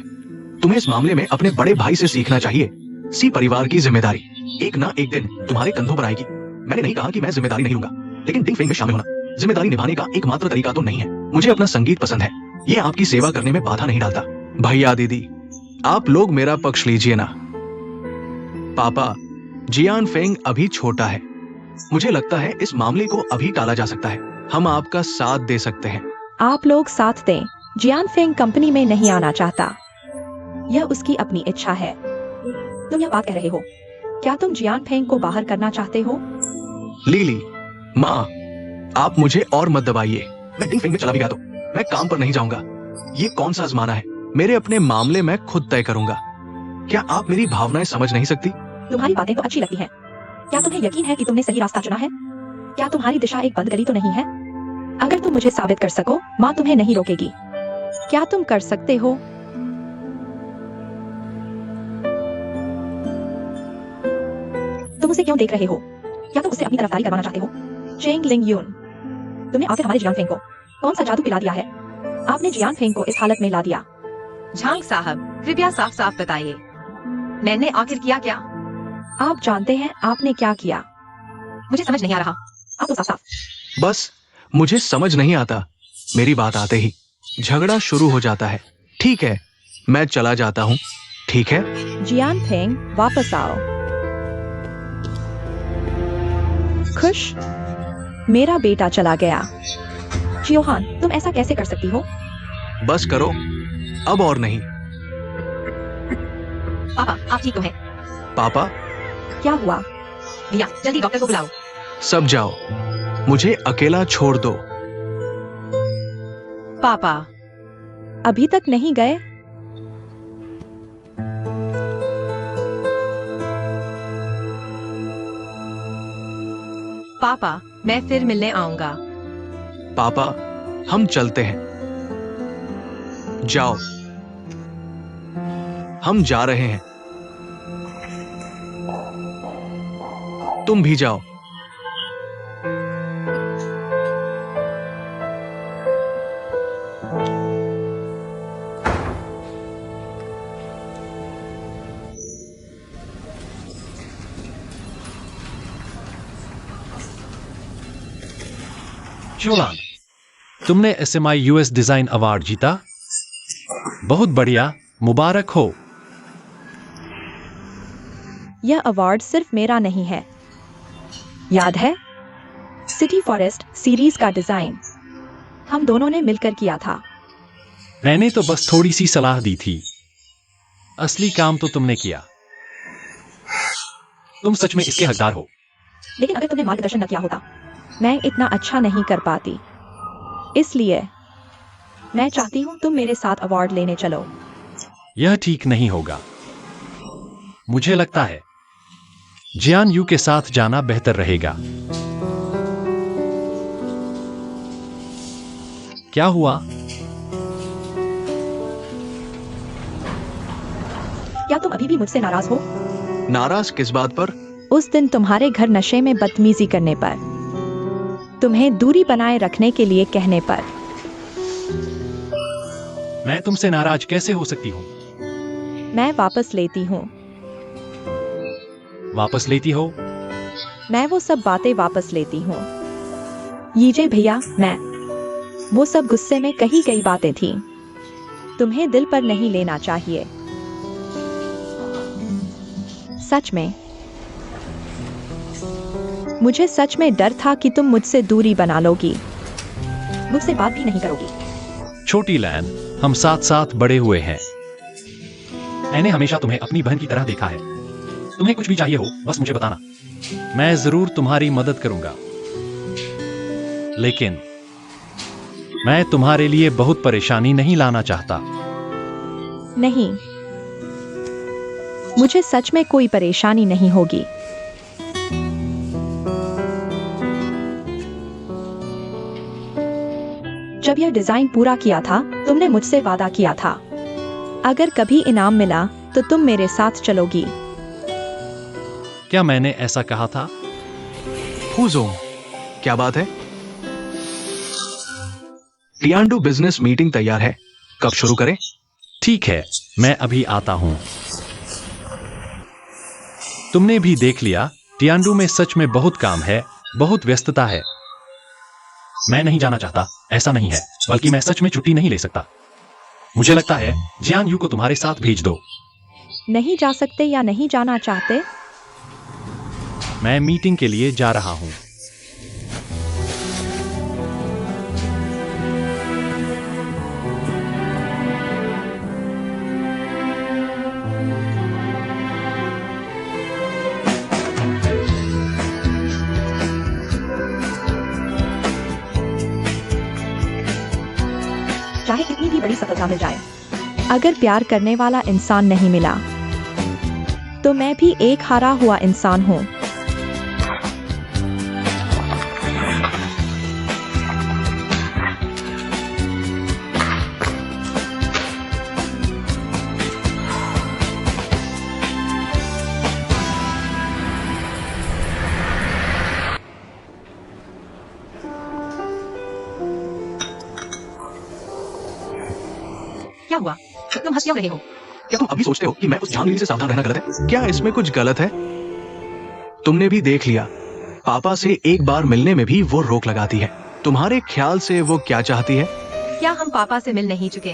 तुम्हें इस मामले में अपने बड़े भाई से सीखना चाहिए। सी परिवार की जिम्मेदारी एक ना एक दिन तुम्हारे कंधों पर आएगी। मैंने नहीं कहा कि मैं जिम्मेदारी नहीं लूंगा, लेकिन डिंग फेंग में शामिल होना जिम्मेदारी निभाने का एकमात्र तरीका तो नहीं है। मुझे अपना संगीत पसंद है, ये आपकी सेवा करने में बाधा नहीं डालता। भैया दीदी, आप लोग मेरा पक्ष लीजिए ना। पापा, जियान फेंग अभी छोटा है। मुझे लगता है इस मामले को अभी टाला जा सकता है। हम आपका साथ दे सकते हैं। आप लोग साथ दें। जियान फेंग कंपनी में नहीं आना चाहता, यह उसकी अपनी इच्छा है। तुम यह बात कह रहे हो, क्या तुम जियान फेंग को बाहर करना चाहते हो? लीली, माँ, आप मुझे और मत दबाइए। मैं डिंग फेंग में चला भी गया तो मैं काम पर नहीं जाऊंगा। ये कौन सा आजमाना है? मेरे अपने मामले मैं खुद तय करूंगा। क्या आप मेरी भावनाएं समझ नहीं सकती? तुम्हारी बातें तो अच्छी लगती हैं। क्या तुम्हें यकीन है कि तुमने सही रास्ता चुना है? क्या तुम्हारी दिशा एक बंद गली तो नहीं है? अगर तुम मुझे साबित कर सको, माँ तुम्हें नहीं रोकेगी। क्या तुम कर सकते हो? तुम उसे क्यों देख रहे हो? क्या तुम उसे अपनी तरफदारी करवाना चाहते हो? चेंग लिंग यून, तुमने आखिर हमारे जियान फेंग को कौन सा जादू पिला दिया है? आपने जियान फेंग को इस हालत में ला दिया। झांग साहब, कृपया साफ साफ बताइए, मैंने आखिर किया क्या? आप जानते हैं आपने क्या किया? मुझे समझ नहीं आ रहा। आप तो साफ साफ। बस मुझे समझ नहीं आता। मेरी बात आते ही झगड़ा शुरू हो जाता है। ठीक है, मैं चला जाता हूँ। ठीक है? जियान फेंग, वापस आओ। खुश? मेरा बेटा चला गया। जियोहान, तुम ऐसा कैसे कर सकती हो? बस करो, अब और नहीं। पापा, आप ठीक तो हैं? पापा, क्या हुआ? भैया, जल्दी डॉक्टर को बुलाओ। सब जाओ, मुझे अकेला छोड़ दो। पापा, अभी तक नहीं गए? पापा, मैं फिर मिलने आऊंगा। पापा, हम चलते हैं। जाओ, हम जा रहे हैं। तुम भी जाओ। शोलान, तुमने SMI US डिजाइन अवार्ड जीता। बहुत बढ़िया, मुबारक हो। यह अवार्ड सिर्फ मेरा नहीं है। याद है सिटी फॉरेस्ट सीरीज का डिजाइन हम दोनों ने मिलकर किया था। मैंने तो बस थोड़ी सी सलाह दी थी, असली काम तो तुमने किया। तुम सच में इसके हकदार हो। लेकिन अगर तुमने मार्गदर्शन न किया होता, मैं इतना अच्छा नहीं कर पाती। इसलिए मैं चाहती हूँ तुम मेरे साथ अवार्ड लेने चलो। यह ठीक नहीं होगा। मुझे लगता है जियान यू के साथ जाना बेहतर रहेगा। क्या हुआ? क्या तुम अभी भी मुझसे नाराज हो? नाराज किस बात पर? उस दिन तुम्हारे घर नशे में बदतमीजी करने पर, तुम्हें दूरी बनाए रखने के लिए कहने पर। मैं तुमसे नाराज कैसे हो सकती हूँ? मैं वापस लेती हूँ। वापस लेती हो? मैं वो सब बातें वापस लेती हूँ। यीजे भैया, मैं वो सब गुस्से में कही गई बातें थी। तुम्हें दिल पर नहीं लेना चाहिए। सच में मुझे सच में डर था कि तुम मुझसे दूरी बना लोगी, मुझसे बात भी नहीं करोगी। छोटी लैन, हम साथ साथ बड़े हुए हैं। मैंने हमेशा तुम्हें अपनी बहन की तरह देखा है। तुम्हें कुछ भी चाहिए हो, बस मुझे बताना। मैं जरूर तुम्हारी मदद करूंगा। लेकिन मैं तुम्हारे लिए बहुत परेशानी नहीं लाना चाहता। नहीं, मुझे सच में कोई परेशानी नहीं होगी। जब यह डिजाइन पूरा किया था तुमने मुझसे वादा किया था, अगर कभी इनाम मिला तो तुम मेरे साथ चलोगी। क्या मैंने ऐसा कहा था? फूजोंग, क्या बात है? टियानडू बिजनेस मीटिंग तैयार है, कब शुरू करें? ठीक है, मैं अभी आता हूं। तुमने भी देख लिया, टियानडू में सच में बहुत काम है, बहुत व्यस्तता है। मैं नहीं जाना चाहता, ऐसा नहीं है, बल्कि मैं सच में छुट्टी नहीं ले सकता। मुझे लगता है जियांग यू को तुम्हारे साथ भेज दो। नहीं जा सकते या नहीं जाना चाहते? मैं मीटिंग के लिए जा रहा हूं। चाहे कितनी भी बड़ी सफलता मिल जाए, अगर प्यार करने वाला इंसान नहीं मिला तो मैं भी एक हारा हुआ इंसान हूँ। क्या हुआ? तुम हंस क्यों रहे हो? क्या तुम अभी सोचते हो कि मैं उस झांग लीली से सावधान रहना गलत है? क्या इसमें कुछ गलत है? तुमने भी देख लिया, पापा से एक बार मिलने में भी वो रोक लगाती है। तुम्हारे ख्याल से वो क्या चाहती है? क्या हम पापा से मिल नहीं चुके?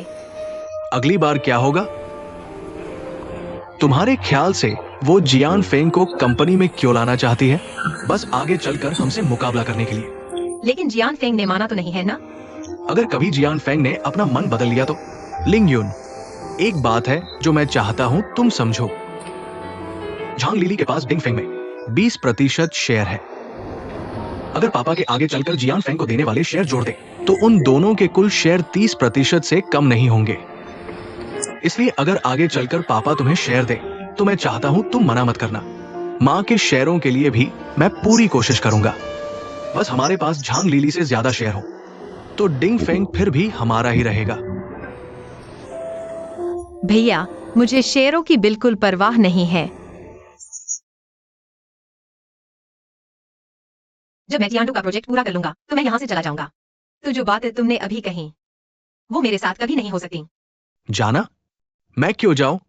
अगली बार क्या होगा? तुम्हारे ख्याल से वो जियान फेंग को कंपनी में क्यों लाना चाहती है? बस आगे चलकर हमसे मुकाबला करने के लिए। लेकिन जियान फेंग ने माना तो नहीं है ना? अगर कभी जियान फेंग ने अपना मन बदल लिया तो? लिंग यून, एक बात है जो मैं चाहता हूं तुम समझो। झांग लीली के पास डिंग फेंग में 20% शेयर है। अगर पापा के आगे चलकर जियान फेंग को देने वाले शेयर जोड़ दे तो उन दोनों के कुल शेयर 30% से कम नहीं होंगे। इसलिए अगर आगे चलकर पापा तुम्हें शेयर दे तो मैं चाहता हूं तुम मना मत करना। मां के शेयरों के लिए भी मैं पूरी कोशिश करूंगा। बस हमारे पास झांग लीली से ज्यादा शेयर हो तो डिंग फेंग फिर भी हमारा ही रहेगा। भैया, मुझे शेयरों की बिल्कुल परवाह नहीं है। जब मैं टियानडू का प्रोजेक्ट पूरा कर लूंगा तो मैं यहाँ से चला जाऊंगा। तो जो बातें तुमने अभी कही वो मेरे साथ कभी नहीं हो सकती। जाना? मैं क्यों जाऊं?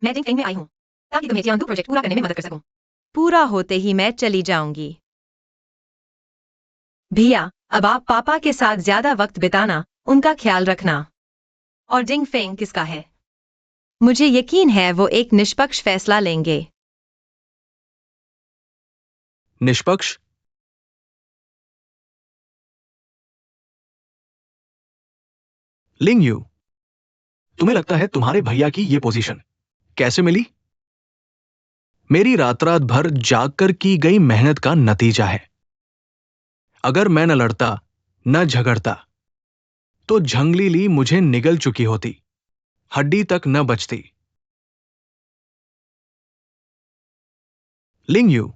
मैं डिंग फेंग में आई हूँ ताकि तुम्हें टियानडू प्रोजेक्ट पूरा करने में मदद कर सकूं। पूरा होते ही मैं चली जाऊंगी। भैया, अब आप पापा के साथ ज्यादा वक्त बिताना, उनका ख्याल रखना। और डिंग फेंग किसका है? मुझे यकीन है वो एक निष्पक्ष फैसला लेंगे। निष्पक्ष? लिंग यू, तुम्हें लगता है तुम्हारे भैया की ये पोजीशन कैसे मिली? मेरी रात रात भर जागकर की गई मेहनत का नतीजा है। अगर मैं न लड़ता न झगड़ता तो झांग लीली मुझे निगल चुकी होती, हड्डी तक न बचती। लिंग यू,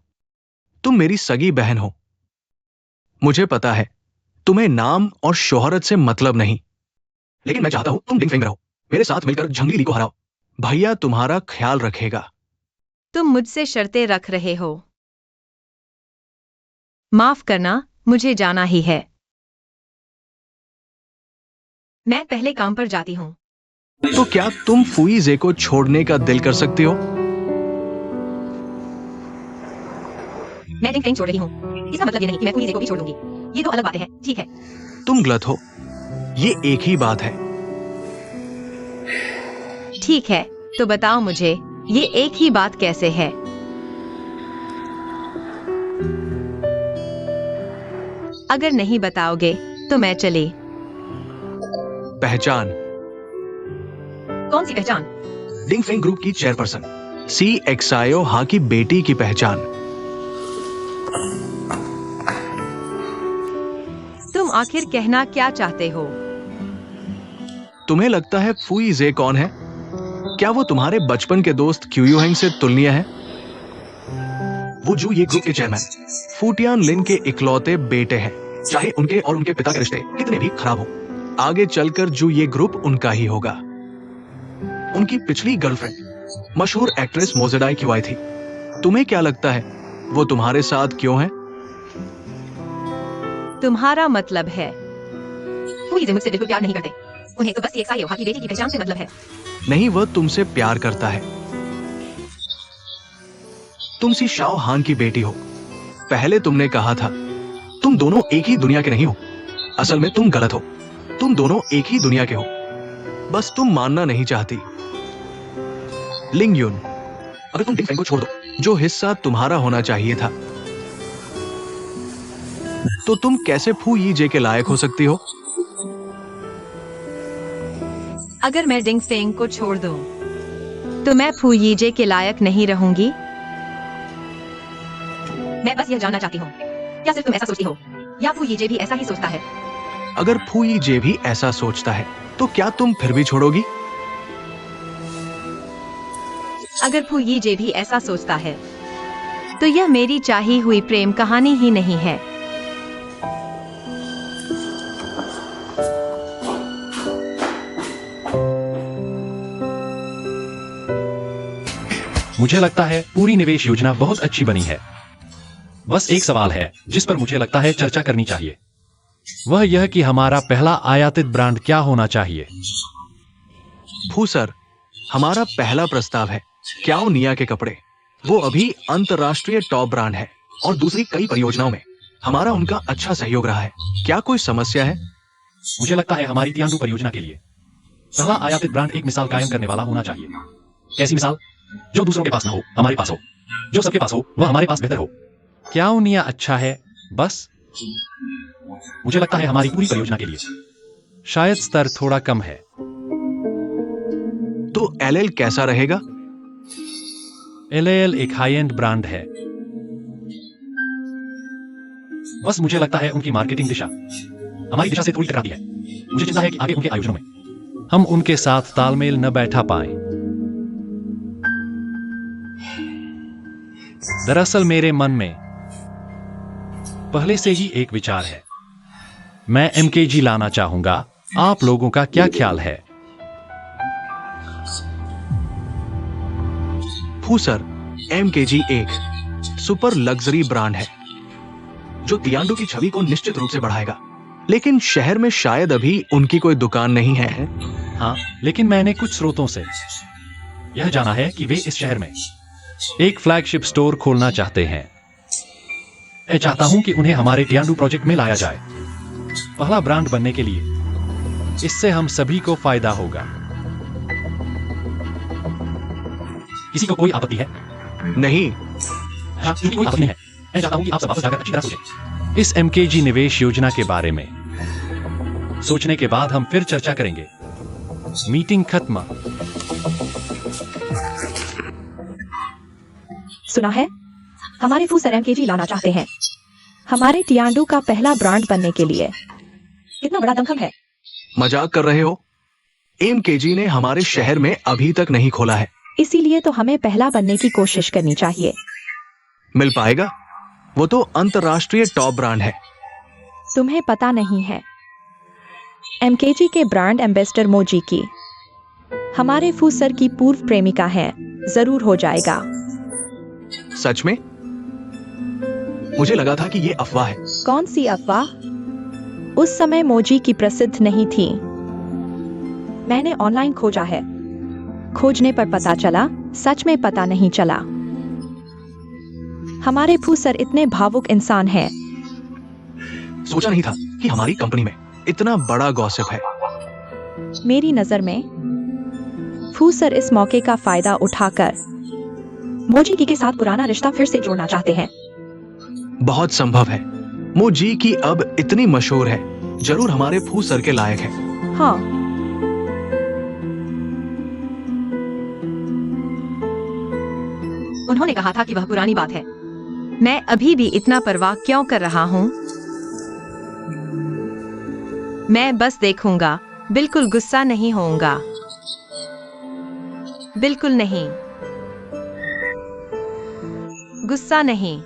तुम मेरी सगी बहन हो। मुझे पता है तुम्हें नाम और शोहरत से मतलब नहीं, लेकिन मैं चाहता हूं तुम डिंग फेंग रहो, मेरे साथ मिलकर झांग लीली को हराओ। भैया तुम्हारा ख्याल रखेगा। तुम मुझसे शर्तें रख रहे हो? माफ करना, मुझे जाना ही है। मैं पहले काम पर जाती हूँ। तो क्या तुम फुईजे को छोड़ने का दिल कर सकती हो? मैं डिंग फेंग छोड़ रही हूँ, इसका मतलब ये नहीं कि मैं फुईजे को भी छोड़ दूंगी। ये दो अलग बातें हैं, ठीक है? तुम गलत हो, ये एक ही बात है। ठीक है, तो बताओ मुझे ये एक ही बात कैसे है? अगर नहीं बताओगे तो मैं चली। पहचान? कौन सी पहचान? डिंग फेंग ग्रुप की चेयरपर्सन CXIO हा की बेटी की पहचान। तुम आखिर कहना क्या चाहते हो? तुम्हें लगता है फुईजे कौन है? क्या वो तुम्हारे बचपन के दोस्त क्यूयूहेंग से तुलनीय है? वो जो ये ग्रुप के चेयरमैन फूटियान लिन के इकलौते बेटे हैं। चाहे उनके और उनके पिता के रिश्ते कितने भी खराब हो। आगे चलकर जो ये ग्रुप उनका ही होगा। उनकी पिछली गर्लफ्रेंड मशहूर एक्ट्रेस मोजेडाई क्यूआई थी। तुम्हें क्या लगता है वो तुम्हारे साथ क्यों है? तुम्हारा मतलब है फूईजे मुझसे बिल्कुल प्यार नहीं करते। उन्हें तो बस ये सायोहा की बेटी की पहचान से मतलब है। नहीं, वह तुमसे प्यार करता है। तुम सी शाओ हान की बेटी हो। पहले तुमने कहा था तुम दोनों एक ही दुनिया के नहीं हो। असल में तुम गलत हो। तुम दोनों एक ही दुनिया के हो, बस तुम मानना नहीं चाहती। लिंग यून, अगर तुम डिंग फेंग को छोड़ दो, जो हिस्सा तुम्हारा होना चाहिए था, तो तुम कैसे फू यीजे के लायक हो सकती हो? अगर मैं डिंग फेंग को छोड़ दूं, तो मैं फूईजे के लायक नहीं रहूंगी। मैं बस यह जानना चाहती हूँ, क्या सिर्फ तुम ऐसा सोचती हो या फूईजे भी ऐसा ही सोचता है? अगर फू यीजे भी ऐसा सोचता है, तो क्या तुम फिर भी छोड़ोगी? अगर फूईजे भी ऐसा सोचता है, तो यह मेरी चाही हुई प्रेम कहानी ही नहीं है। मुझे लगता है पूरी निवेश योजना बहुत अच्छी बनी है। बस एक सवाल है जिस पर मुझे लगता है चर्चा करनी चाहिए। वह यह कि हमारा पहला आयातित ब्रांड क्या होना चाहिए। फू सर, हमारा पहला प्रस्ताव है क्याओ निया के कपड़े। वो अभी अंतरराष्ट्रीय टॉप ब्रांड है और दूसरी कई परियोजनाओं में हमारा उनका अच्छा सहयोग रहा है। क्या कोई समस्या है? मुझे लगता है हमारी तियांडू परियोजना के लिए पहला आयातित ब्रांड एक मिसाल कायम करने वाला होना चाहिए। कैसी मिसाल? जो दूसरों के पास ना हो, हमारे पास हो। जो सबके पास हो, वह हमारे पास बेहतर हो। क्या उनिया अच्छा है? बस मुझे लगता है हमारी पूरी परियोजना के लिए शायद स्तर थोड़ा कम है। तो एलएल कैसा रहेगा? एलएल एक हाई एंड ब्रांड है। बस मुझे लगता है उनकी मार्केटिंग दिशा हमारी दिशा से थोड़ी टकराती है। मुझे चिंता है कि आगे उनके आयोजनों में हम उनके साथ तालमेल न बैठा पाएं। दरअसल मेरे मन में पहले से ही एक विचार है। मैं एमकेजी लाना चाहूंगा। आप लोगों का क्या ख्याल है? फू सर, एमकेजी एक सुपर लग्जरी ब्रांड है जो तियांडू की छवि को निश्चित रूप से बढ़ाएगा। लेकिन शहर में शायद अभी उनकी कोई दुकान नहीं है। हाँ, लेकिन मैंने कुछ स्रोतों से यह जाना है कि वे इस शहर में एक फ्लैगशिप स्टोर खोलना चाहते हैं। मैं चाहता हूं कि उन्हें हमारे तियांडू प्रोजेक्ट में लाया जाए पहला ब्रांड बनने के लिए। इससे हम सभी को फायदा होगा। किसी को कोई आपत्ति है? नहीं। हाँ, क्योंकि कोई आपत्ति नहीं है। मैं चाहता हूं कि आप सब वापस जाकर अच्छी तरह सोचें। इस एमकेजी निवेश योजना के बारे में सोचने के बाद हम फिर चर्चा करेंगे। मीटिंग खत्म। सुना है, हमारे फू सर एमकेजी लाना चाहते हैं हमारे तियांडू का पहला ब्रांड बनने के लिए। कितना बड़ा दमखम है। मजाक कर रहे हो? एमकेजी ने हमारे शहर में अभी तक नहीं खोला है। इसीलिए तो हमें पहला बनने की कोशिश करनी चाहिए। मिल पाएगा? वो तो अंतरराष्ट्रीय टॉप ब्रांड है। तुम्हें पता नहीं है, एमकेजी के ब्रांड एम्बेसडर मोजी की हमारे फू सर की पूर्व प्रेमिका है। जरूर हो जाएगा। सच में? मुझे लगा था कि ये अफवाह है। कौन सी अफवाह? उस समय मोजी की प्रसिद्ध नहीं थी। मैंने ऑनलाइन खोजा है। खोजने पर पता चला, सच में पता नहीं चला। हमारे फू सर इतने भावुक इंसान हैं। सोचा नहीं था कि हमारी कंपनी में इतना बड़ा गॉसिप है। मेरी नजर में फू सर इस मौके का फायदा उठाकर मोजी की के साथ पुराना रिश्ता फिर से जोड़ना चाहते हैं। बहुत संभव है। मोजी की अब इतनी मशहूर है, जरूर हमारे फू सर के लायक है। हाँ, उन्होंने कहा था कि वह पुरानी बात है। मैं अभी भी इतना परवाह क्यों कर रहा हूँ? मैं बस देखूंगा। बिल्कुल गुस्सा नहीं होऊंगा। बिल्कुल नहीं, गुस्सा नहीं।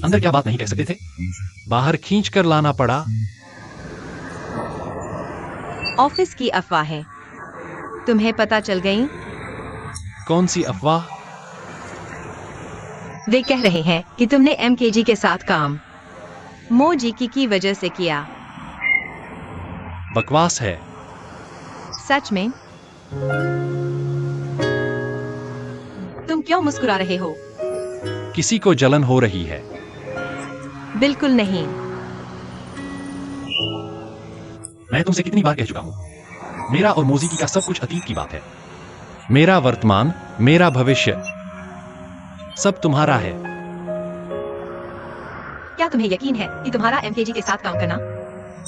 अंदर क्या बात नहीं कह सकते थे? बाहर खींच कर लाना पड़ा। ऑफिस की अफवाहें तुम्हें पता चल गईं? कौन सी अफवाह? वे कह रहे हैं कि तुमने एमकेजी के साथ काम मोजीकी की वजह से किया। बकवास है। सच में? तुम क्यों मुस्कुरा रहे हो? किसी को जलन हो रही है। बिल्कुल नहीं। मैं तुमसे कितनी बार कह चुका हूं, मेरा और मोजीकी का सब कुछ अतीत की बात है। मेरा वर्तमान, मेरा भविष्य, सब तुम्हारा है। क्या तुम्हें यकीन है कि तुम्हारा एमकेजी के साथ काम करना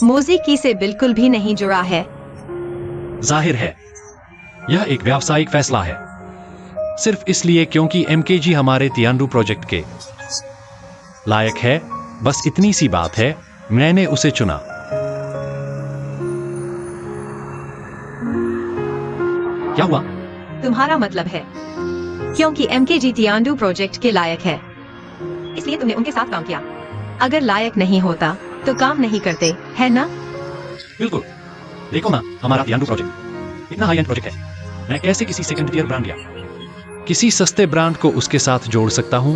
मोजीकी से बिल्कुल भी नहीं जुड़ा है? जाहिर है, यह एक व्यावसायिक फैसला है, सिर्फ इसलिए क्योंकि एमकेजी हमारे तियांडू प्रोजेक्ट के लायक है। बस इतनी सी बात है, मैंने उसे चुना। क्या हुआ? तुम्हारा मतलब है क्योंकि एमकेजी तियांडू प्रोजेक्ट के लायक है, इसलिए तुमने उनके साथ काम किया। अगर लायक नहीं होता तो काम नहीं करते, है ना? बिल्कुल। देखो ना, हमारा तियांडू प्रोजेक्ट इतना हाई एंड प्रोजेक्ट है, मैं कैसे किसी सेकंड टियर ब्रांड या किसी सस्ते ब्रांड को उसके साथ जोड़ सकता हूं?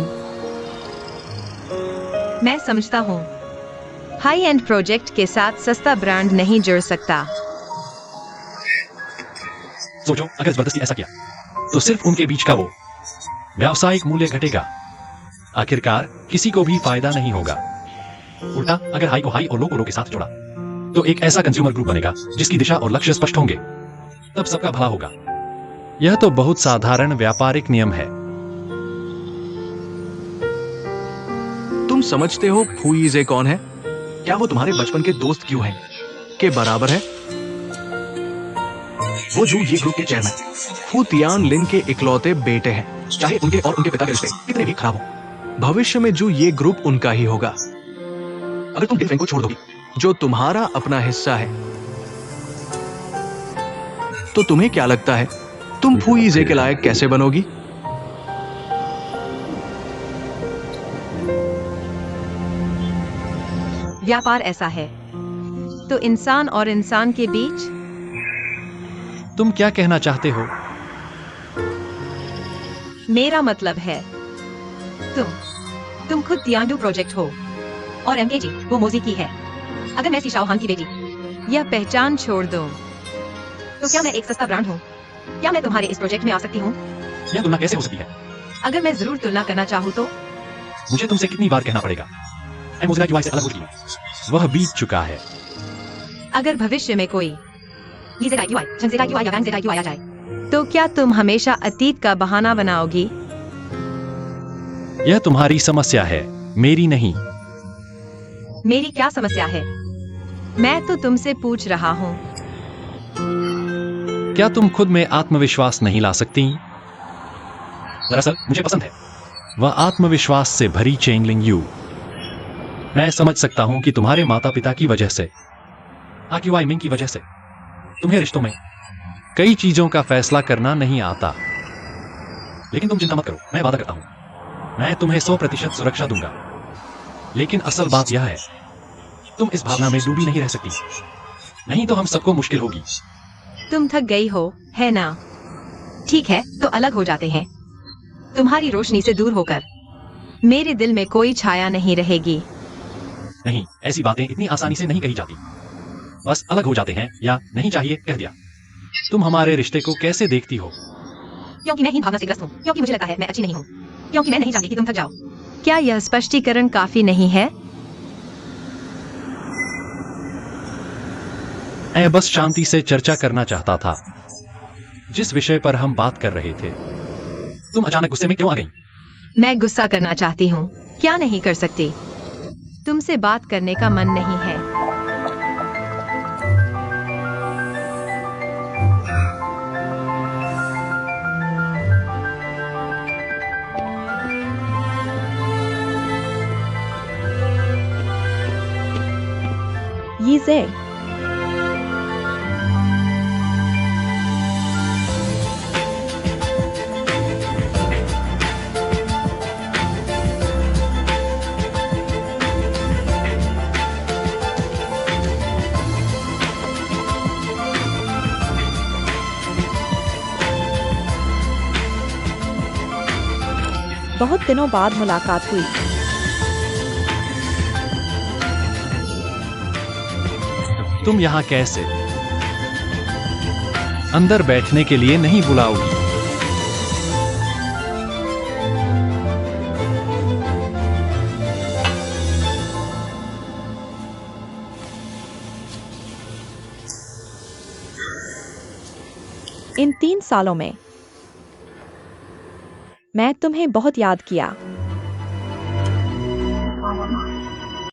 मैं समझता हूँ, हाई एंड प्रोजेक्ट के साथ सस्ता ब्रांड नहीं जुड़ सकता। सोचो, अगर जबरदस्ती ऐसा किया तो सिर्फ उनके बीच का वो व्यावसायिक मूल्य घटेगा। आखिरकार किसी को भी फायदा नहीं होगा। उल्टा, अगर हाई को हाई और लो को लो के साथ जोड़ा तो एक ऐसा कंज्यूमर ग्रुप बनेगा जिसकी दिशा और लक्ष्य स्पष्ट होंगे, तब सबका भला होगा। यह तो बहुत साधारण व्यापारिक नियम है। तुम समझते हो फुईजे कौन है? क्या वो तुम्हारे बचपन के दोस्त क्यों हैं के बराबर है? वो जो ये ग्रुप के चेयरमैन फू तियान लिन के इकलौते बेटे हैं, चाहे उनके और उनके पिता के रिश्ते कितने भी खराब हो। भविष्य में जो ये ग्रुप उनका ही होगा। अगर तुम डिफेंग को छोड़ दोगी, जो तुम्हारा अपना हिस्सा है, तो तुम्हें क्या लगता है तुम फुईजे के लायक कैसे बनोगी? व्यापार ऐसा है तो इंसान और इंसान के बीच। तुम क्या कहना चाहते हो? मेरा मतलब है तुम खुद तियांडू प्रोजेक्ट हो और एमकेजी वो मोजीकी है। अगर मैं सीशाओ हान की बेटी यह पहचान छोड़ दूं, तो क्या मैं एक सस्ता ब्रांड हूँ? क्या मैं तुम्हारे इस प्रोजेक्ट में आ सकती हूँ? यह तुलना कैसे हो सकती है? अगर मैं जरूर तुलना करना चाहूँ तो मुझे तुमसे कितनी बार कहना पड़ेगा, मैं मोज़िला की से अलग हो चुकी हूं। वह बीत चुका है। अगर भविष्य में कोई या वैंग आ जाए, तो क्या तुम हमेशा अतीत का बहाना बनाओगी? यह तुम्हारी समस्या है, मेरी नहीं। मेरी क्या समस्या है? मैं तो तुमसे पूछ रहा हूँ। क्या तुम खुद में आत्मविश्वास नहीं ला सकती? दरअसल मुझे पसंद है वह आत्मविश्वास से भरी चेंगलिंग यू। मैं समझ सकता हूं कि तुम्हारे माता पिता की वजह से, आकिवाई मिंग की वजह से, तुम्हें रिश्तों में कई चीजों का फैसला करना नहीं आता। लेकिन तुम चिंता मत करो, मैं वादा करता हूं मैं तुम्हें 100% सुरक्षा दूंगा। लेकिन असल बात यह है, तुम इस भावना में डूबी नहीं रह सकती, नहीं तो हम सबको मुश्किल होगी। तुम थक गई हो, है ना? ठीक है, तो अलग हो जाते हैं। तुम्हारी रोशनी से दूर होकर मेरे दिल में कोई छाया नहीं रहेगी। नहीं, ऐसी बातें इतनी आसानी से नहीं कही जाती। बस अलग हो जाते हैं या नहीं चाहिए कह दिया। तुम हमारे रिश्ते को कैसे देखती हो? क्योंकि मैं ही भावना से ग्रस्त हूँ, क्योंकि मुझे लगता है मैं अच्छी नहीं हूँ, क्योंकि मैं नहीं चाहती कि तुम थक जाओ। क्या यह स्पष्टीकरण काफी नहीं है? मैं बस शांति से चर्चा करना चाहता था जिस विषय पर हम बात कर रहे थे। तुम अचानक गुस्से में क्यों आ गई? मैं गुस्सा करना चाहती हूँ, क्या नहीं कर सकती? तुमसे बात करने का मन नहीं है। यीजे, बहुत दिनों बाद मुलाकात हुई। तुम यहाँ कैसे? अंदर बैठने के लिए नहीं बुलाओगी? इन 3 सालों में मैं तुम्हें बहुत याद किया।